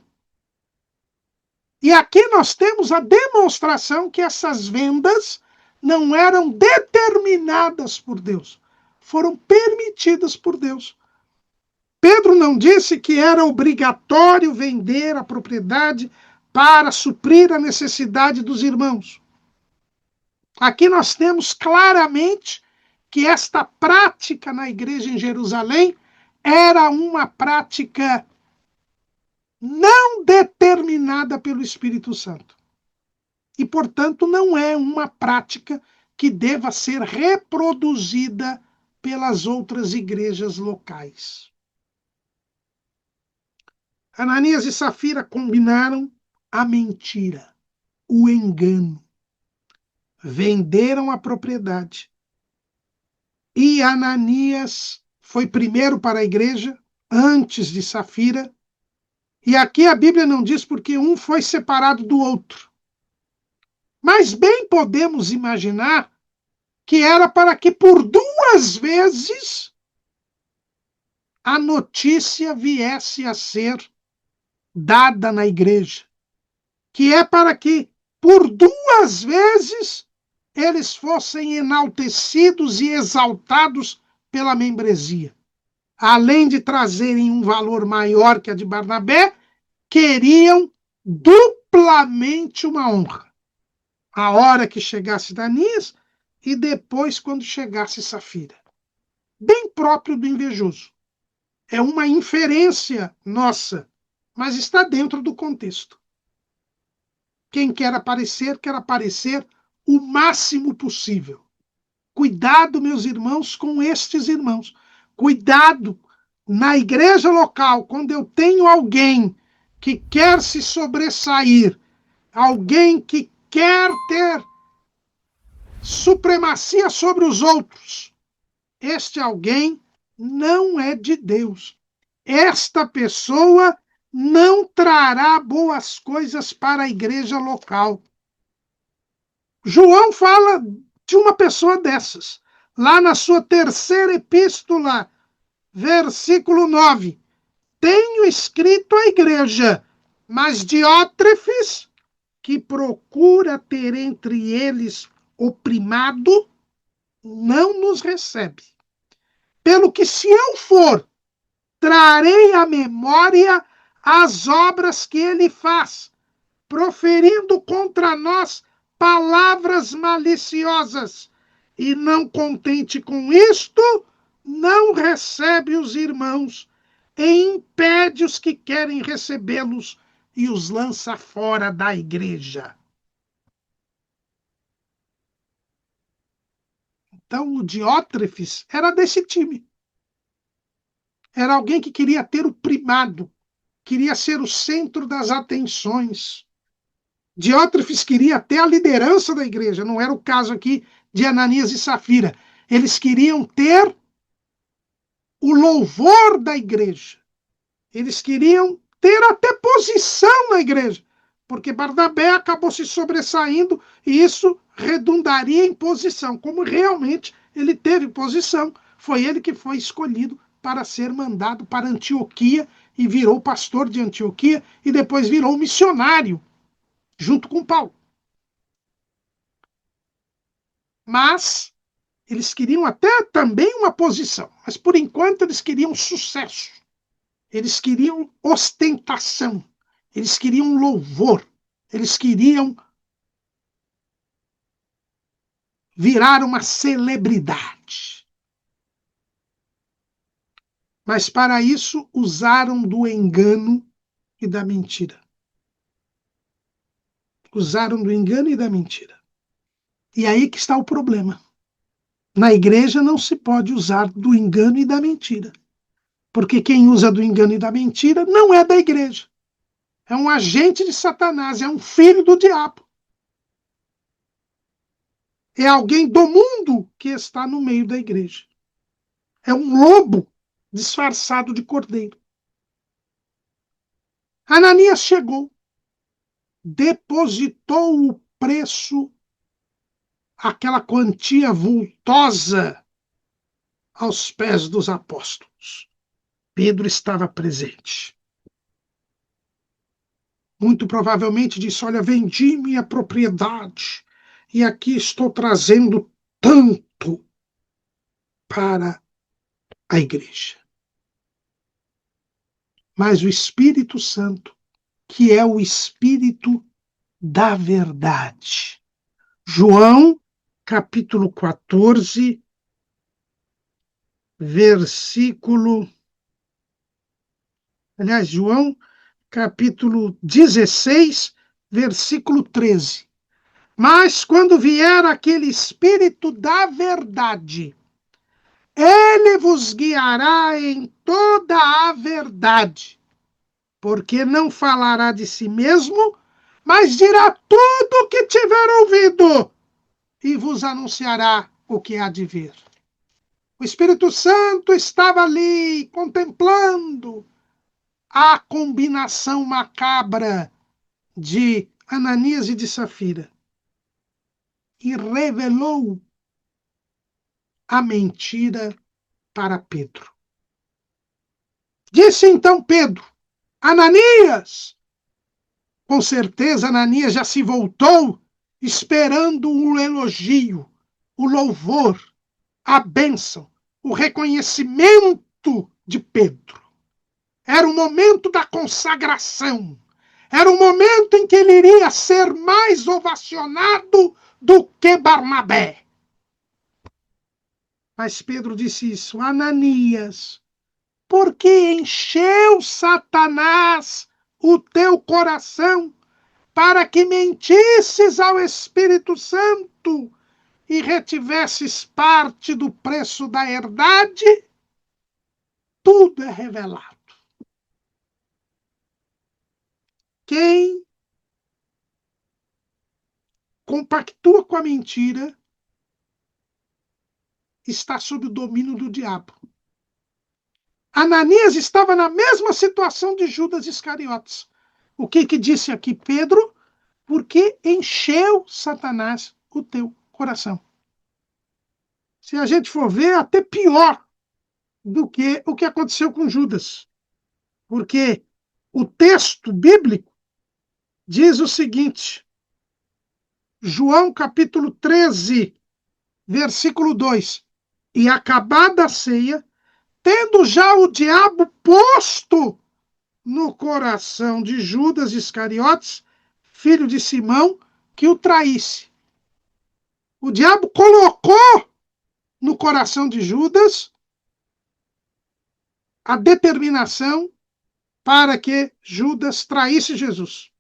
E aqui nós temos a demonstração que essas vendas não eram determinadas por Deus, foram permitidas por Deus. Pedro não disse que era obrigatório vender a propriedade para suprir a necessidade dos irmãos. Aqui nós temos claramente que esta prática na igreja em Jerusalém era uma prática não determinada pelo Espírito Santo. E, portanto, não é uma prática que deva ser reproduzida pelas outras igrejas locais. Ananias e Safira combinaram a mentira, o engano. Venderam a propriedade. E Ananias foi primeiro para a igreja, antes de Safira. E aqui a Bíblia não diz porque um foi separado do outro. Mas bem podemos imaginar que era para que por 2 vezes a notícia viesse a ser dada na igreja. Que é para que por 2 vezes eles fossem enaltecidos e exaltados pela membresia. Além de trazerem um valor maior que a de Barnabé, queriam duplamente uma honra. A hora que chegasse Ananias e depois quando chegasse Safira. Bem próprio do invejoso. É uma inferência nossa, mas está dentro do contexto. Quem quer aparecer o máximo possível. Cuidado, meus irmãos, com estes irmãos. Cuidado na igreja local, quando eu tenho alguém que quer se sobressair, alguém que quer ter supremacia sobre os outros. Este alguém não é de Deus. Esta pessoa não trará boas coisas para a igreja local. João fala de uma pessoa dessas, lá na sua terceira epístola, versículo 9. Tenho escrito à igreja, mas Diótrefes, que procura ter entre eles o primado, não nos recebe. Pelo que, se eu for, trarei à memória as obras que ele faz, proferindo contra nós palavras maliciosas. E não contente com isto, não recebe os irmãos e impede os que querem recebê-los e os lança fora da igreja. Então, o Diótrefes era desse time. Era alguém que queria ter o primado, queria ser o centro das atenções. Diótrefes queria ter a liderança da igreja, não era o caso aqui de Ananias e Safira. Eles queriam ter o louvor da igreja. Eles queriam ter até posição na igreja, porque Barnabé acabou se sobressaindo e isso redundaria em posição. Como realmente ele teve posição, foi ele que foi escolhido para ser mandado para Antioquia e virou pastor de Antioquia e depois virou missionário junto com Paulo. Mas eles queriam até também uma posição, mas por enquanto eles queriam sucesso. Eles queriam ostentação, eles queriam louvor, eles queriam virar uma celebridade. Mas para isso usaram do engano e da mentira. Usaram do engano e da mentira. E aí que está o problema. Na igreja não se pode usar do engano e da mentira. Porque quem usa do engano e da mentira não é da igreja. É um agente de Satanás, é um filho do diabo. É alguém do mundo que está no meio da igreja. É um lobo disfarçado de cordeiro. Ananias chegou, depositou o preço, aquela quantia vultosa, aos pés dos apóstolos. Pedro estava presente. Muito provavelmente disse: olha, vendi minha propriedade e aqui estou trazendo tanto para a igreja. Mas o Espírito Santo, que é o Espírito da verdade. João, capítulo 14, versículo... Aliás, João, capítulo 16, versículo 13. Mas quando vier aquele Espírito da verdade, ele vos guiará em toda a verdade, porque não falará de si mesmo, mas dirá tudo o que tiver ouvido e vos anunciará o que há de vir. O Espírito Santo estava ali contemplando a combinação macabra de Ananias e de Safira e revelou a mentira para Pedro. Disse então Pedro: Ananias! Com certeza Ananias já se voltou esperando o elogio, o louvor, a bênção, o reconhecimento de Pedro. Era o momento da consagração. Era o momento em que ele iria ser mais ovacionado do que Barnabé. Mas Pedro disse isso: Ananias, por que encheu Satanás o teu coração para que mentisses ao Espírito Santo e retivesses parte do preço da herdade, tudo é revelado. Quem compactua com a mentira está sob o domínio do diabo. Ananias estava na mesma situação de Judas Iscariotes. O que disse aqui Pedro? Porque encheu Satanás o teu coração. Se a gente for ver, até pior do que o que aconteceu com Judas. Porque o texto bíblico diz o seguinte, João capítulo 13, versículo 2. E acabada a ceia, tendo já o diabo posto no coração de Judas Iscariotes, filho de Simão, que o traísse. O diabo colocou no coração de Judas a determinação para que Judas traísse Jesus.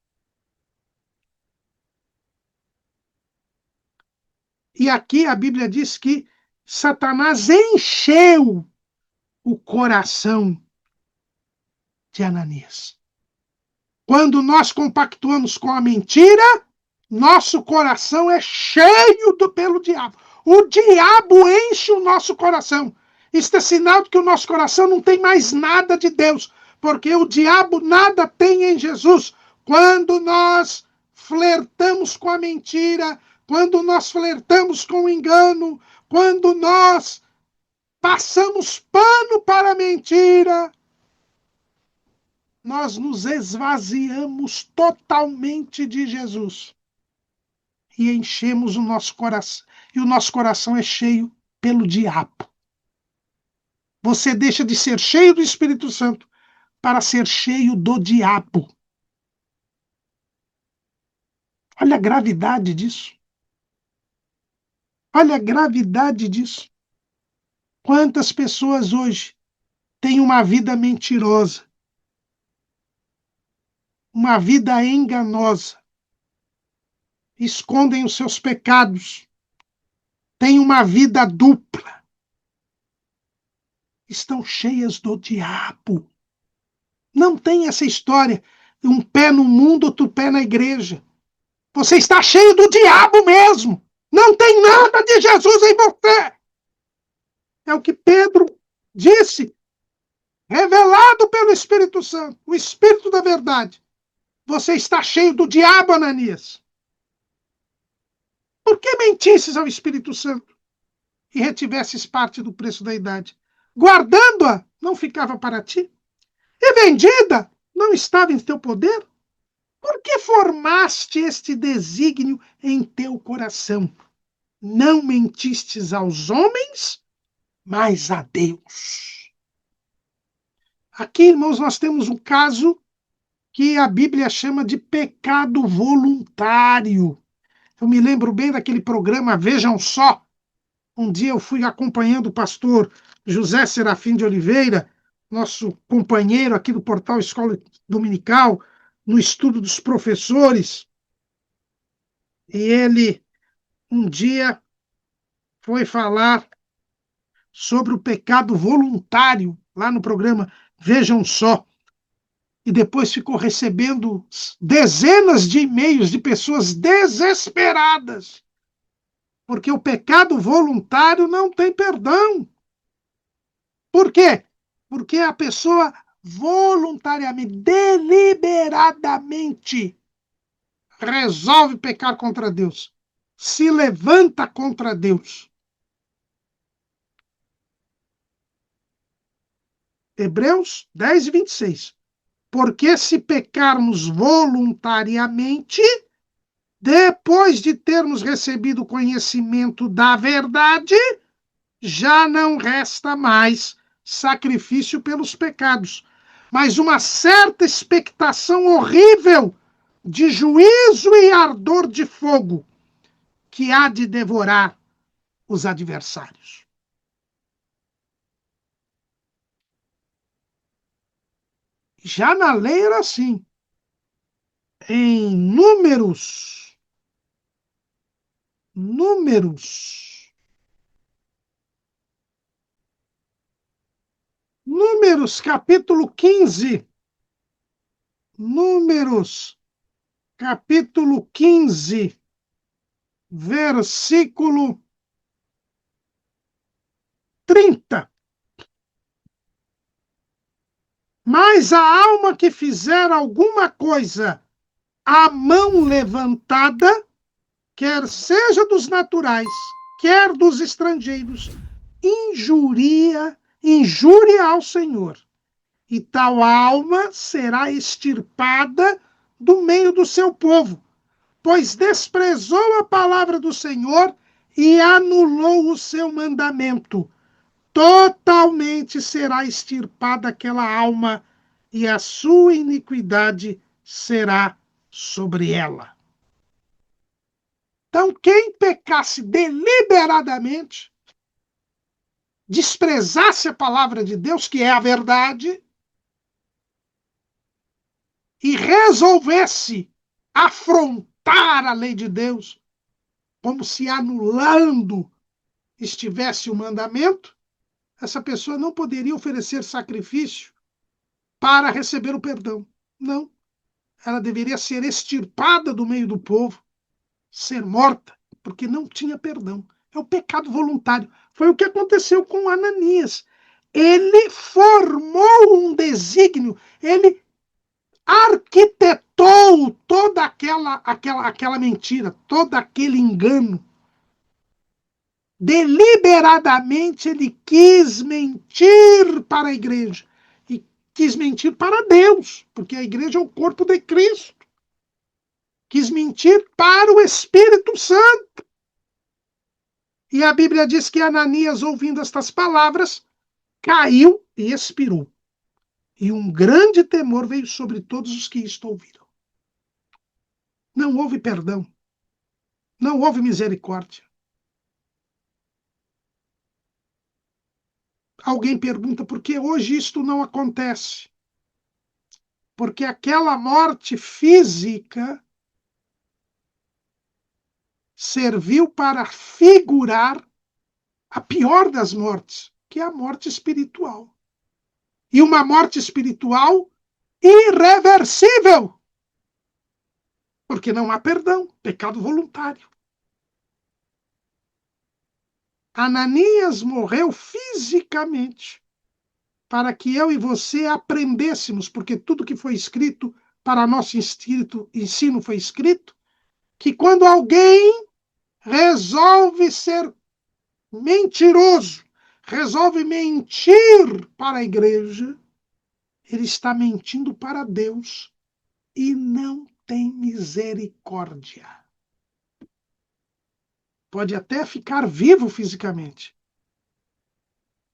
E aqui a Bíblia diz que Satanás encheu o coração de Ananias. Quando nós compactuamos com a mentira, nosso coração é cheio pelo diabo. O diabo enche o nosso coração. Isto é sinal de que o nosso coração não tem mais nada de Deus, porque o diabo nada tem em Jesus. Quando nós flertamos com a mentira, quando nós flertamos com o engano, quando nós passamos pano para a mentira, nós nos esvaziamos totalmente de Jesus e enchemos o nosso coração. E o nosso coração é cheio pelo diabo. Você deixa de ser cheio do Espírito Santo para ser cheio do diabo. Olha a gravidade disso. Olha a gravidade disso. Quantas pessoas hoje têm uma vida mentirosa, uma vida enganosa, escondem os seus pecados, têm uma vida dupla, estão cheias do diabo. Não tem essa história, um pé no mundo, outro pé na igreja. Você está cheio do diabo mesmo. Não tem nada de Jesus em você. É o que Pedro disse, revelado pelo Espírito Santo, o Espírito da verdade. Você está cheio do diabo, Ananias. Por que mentisses ao Espírito Santo e retivesses parte do preço da idade? Guardando-a, não ficava para ti? E vendida, não estava em teu poder? Por que formaste este desígnio em teu coração? Não mentistes aos homens, mas a Deus. Aqui, irmãos, nós temos um caso que a Bíblia chama de pecado voluntário. Eu me lembro bem daquele programa Vejam Só. Um dia eu fui acompanhando o pastor José Serafim de Oliveira, nosso companheiro aqui do portal Escola Dominical, no estudo dos professores. E ele, um dia, foi falar sobre o pecado voluntário, lá no programa Vejam Só. E depois ficou recebendo dezenas de e-mails de pessoas desesperadas, porque o pecado voluntário não tem perdão. Por quê? Porque a pessoa voluntariamente, deliberadamente, resolve pecar contra Deus, se levanta contra Deus. Hebreus 10, 26. Porque se pecarmos voluntariamente, depois de termos recebido o conhecimento da verdade, já não resta mais sacrifício pelos pecados, mas uma certa expectação horrível de juízo e ardor de fogo que há de devorar os adversários. Já na lei era assim. Em Números Números. Números, capítulo 15. Números, capítulo 15, versículo 30. Mas a alma que fizer alguma coisa à mão levantada, quer seja dos naturais, quer dos estrangeiros, injúria ao Senhor. E tal alma será extirpada do meio do seu povo, pois desprezou a palavra do Senhor e anulou o seu mandamento. Totalmente será extirpada aquela alma, e a sua iniquidade será sobre ela. Então, quem pecasse deliberadamente, desprezasse a palavra de Deus, que é a verdade, e resolvesse afrontar a lei de Deus, como se anulando estivesse o mandamento, essa pessoa não poderia oferecer sacrifício para receber o perdão. Não. Ela deveria ser extirpada do meio do povo, ser morta, porque não tinha perdão. É o pecado voluntário. Foi o que aconteceu com Ananias. Ele formou um desígnio, ele arquitetou toda aquela mentira, todo aquele engano. Deliberadamente ele quis mentir para a igreja e quis mentir para Deus, porque a igreja é o corpo de Cristo. Quis mentir para o Espírito Santo. E a Bíblia diz que Ananias, ouvindo estas palavras, caiu e expirou. E um grande temor veio sobre todos os que isto ouviram. Não houve perdão. Não houve misericórdia. Alguém pergunta por que hoje isto não acontece? Porque aquela morte física serviu para figurar a pior das mortes, que é a morte espiritual. E uma morte espiritual irreversível, porque não há perdão, pecado voluntário. Ananias morreu fisicamente para que eu e você aprendêssemos, porque tudo que foi escrito para nosso ensino foi escrito, que quando alguém resolve ser mentiroso, resolve mentir para a igreja, ele está mentindo para Deus e não tem misericórdia. Pode até ficar vivo fisicamente,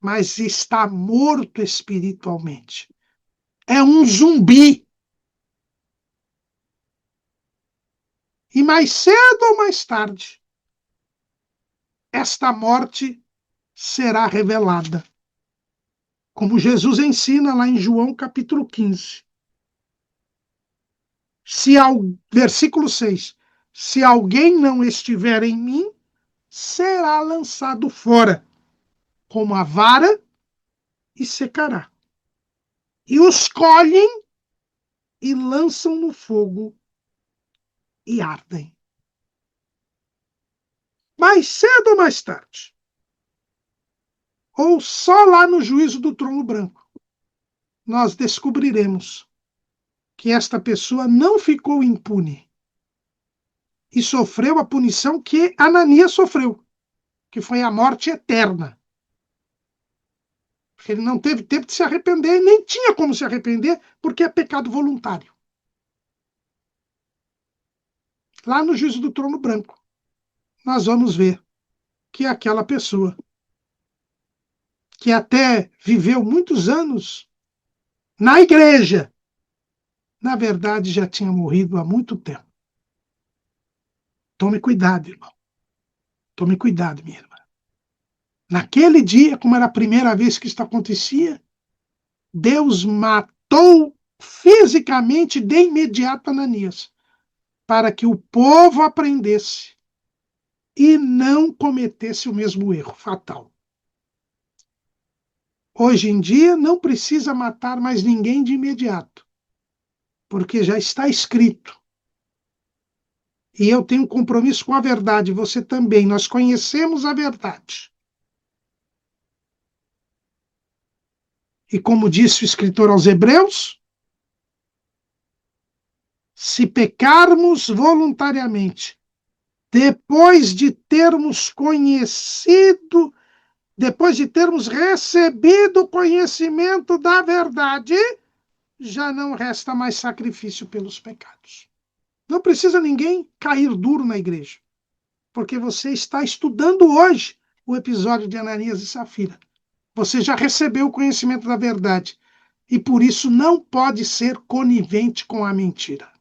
mas está morto espiritualmente. É um zumbi. E mais cedo ou mais tarde, esta morte será revelada. Como Jesus ensina lá em João capítulo 15. Versículo 6. Se alguém não estiver em mim, será lançado fora, como a vara, e secará. E os colhem e lançam no fogo e ardem. Mais cedo ou mais tarde, ou só lá no juízo do trono branco, nós descobriremos que esta pessoa não ficou impune e sofreu a punição que Ananias sofreu, que foi a morte eterna. Porque ele não teve tempo de se arrepender e nem tinha como se arrepender, porque é pecado voluntário. Lá no juízo do trono branco, nós vamos ver que aquela pessoa que até viveu muitos anos na igreja, na verdade já tinha morrido há muito tempo. Tome cuidado, irmão. Tome cuidado, minha irmã. Naquele dia, como era a primeira vez que isso acontecia, Deus matou fisicamente de imediato Ananias, para que o povo aprendesse e não cometesse o mesmo erro fatal. Hoje em dia, não precisa matar mais ninguém de imediato, porque já está escrito. E eu tenho um compromisso com a verdade, você também. Nós conhecemos a verdade. E como disse o escritor aos Hebreus, se pecarmos voluntariamente, depois de termos conhecido, depois de termos recebido o conhecimento da verdade, já não resta mais sacrifício pelos pecados. Não precisa ninguém cair duro na igreja, porque você está estudando hoje o episódio de Ananias e Safira. Você já recebeu o conhecimento da verdade e por isso não pode ser conivente com a mentira.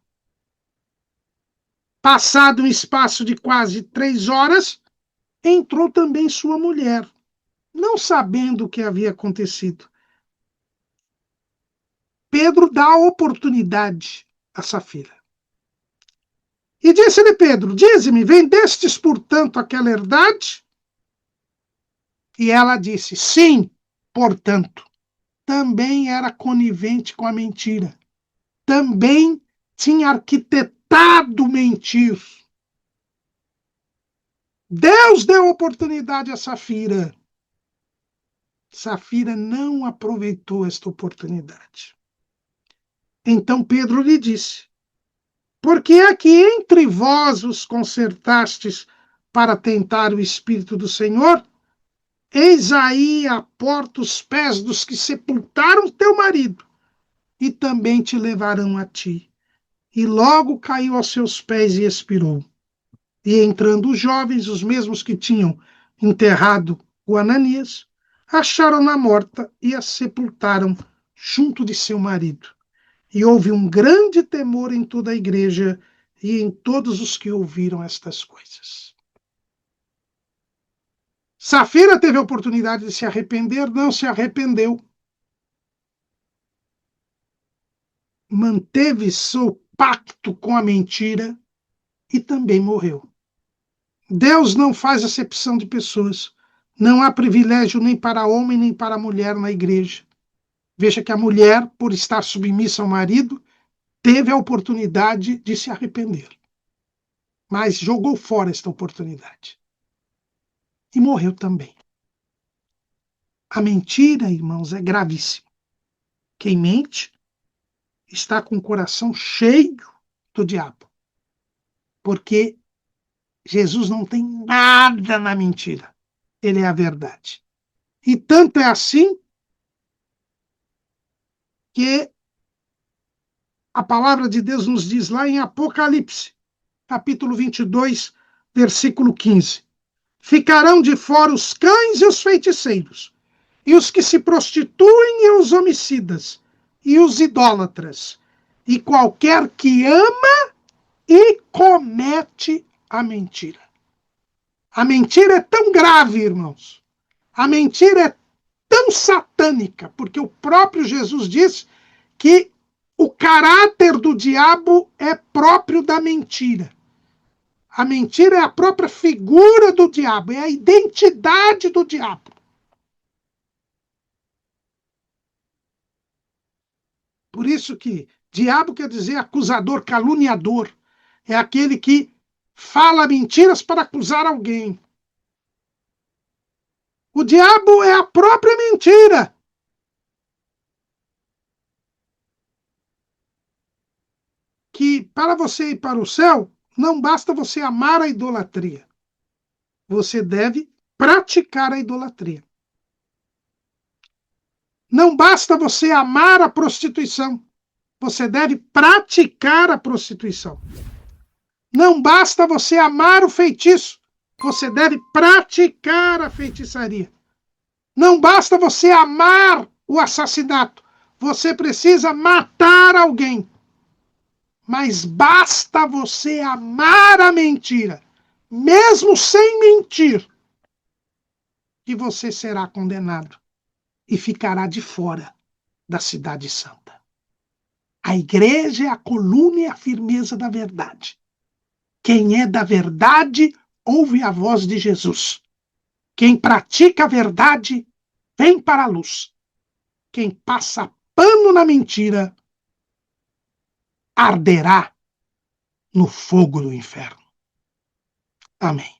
Passado um espaço de quase 3 horas, entrou também sua mulher, não sabendo o que havia acontecido. Pedro dá a oportunidade a Safira. E disse-lhe Pedro: dize-me, vendestes, portanto, aquela herdade? E ela disse: sim, portanto. Também era conivente com a mentira. Também tinha arquitetado mentir. Deus deu oportunidade a Safira. Safira não aproveitou esta oportunidade. Então Pedro lhe disse: por que é que entre vós os concertastes para tentar o Espírito do Senhor? Eis aí a porta os pés dos que sepultaram teu marido, e também te levarão a ti. E logo caiu aos seus pés e expirou. E entrando os jovens, os mesmos que tinham enterrado o Ananias, acharam-na morta e a sepultaram junto de seu marido. E houve um grande temor em toda a igreja e em todos os que ouviram estas coisas. Safira teve a oportunidade de se arrepender, não se arrependeu. Manteve seu pacto com a mentira e também morreu. Deus não faz acepção de pessoas. Não há privilégio nem para homem nem para mulher na igreja. Veja que a mulher, por estar submissa ao marido, teve a oportunidade de se arrepender. Mas jogou fora esta oportunidade. E morreu também. A mentira, irmãos, é gravíssima. Quem mente está com o coração cheio do diabo. Porque Jesus não tem nada na mentira. Ele é a verdade. E tanto é assim que a palavra de Deus nos diz lá em Apocalipse, capítulo 22, versículo 15. Ficarão de fora os cães e os feiticeiros, e os que se prostituem e os homicidas, e os idólatras, e qualquer que ama e comete a mentira. A mentira é tão grave, irmãos. A mentira é tão satânica, porque o próprio Jesus diz que o caráter do diabo é próprio da mentira. A mentira é a própria figura do diabo, é a identidade do diabo. Por isso que diabo quer dizer acusador, caluniador. É aquele que fala mentiras para acusar alguém. O diabo é a própria mentira. Que para você ir para o céu, não basta você amar a idolatria. Você deve praticar a idolatria. Não basta você amar a prostituição. Você deve praticar a prostituição. Não basta você amar o feitiço. Você deve praticar a feitiçaria. Não basta você amar o assassinato. Você precisa matar alguém. Mas basta você amar a mentira, mesmo sem mentir, que você será condenado e ficará de fora da cidade santa. A igreja é a coluna e a firmeza da verdade. Quem é da verdade ouve a voz de Jesus. Quem pratica a verdade vem para a luz. Quem passa pano na mentira arderá no fogo do inferno. Amém.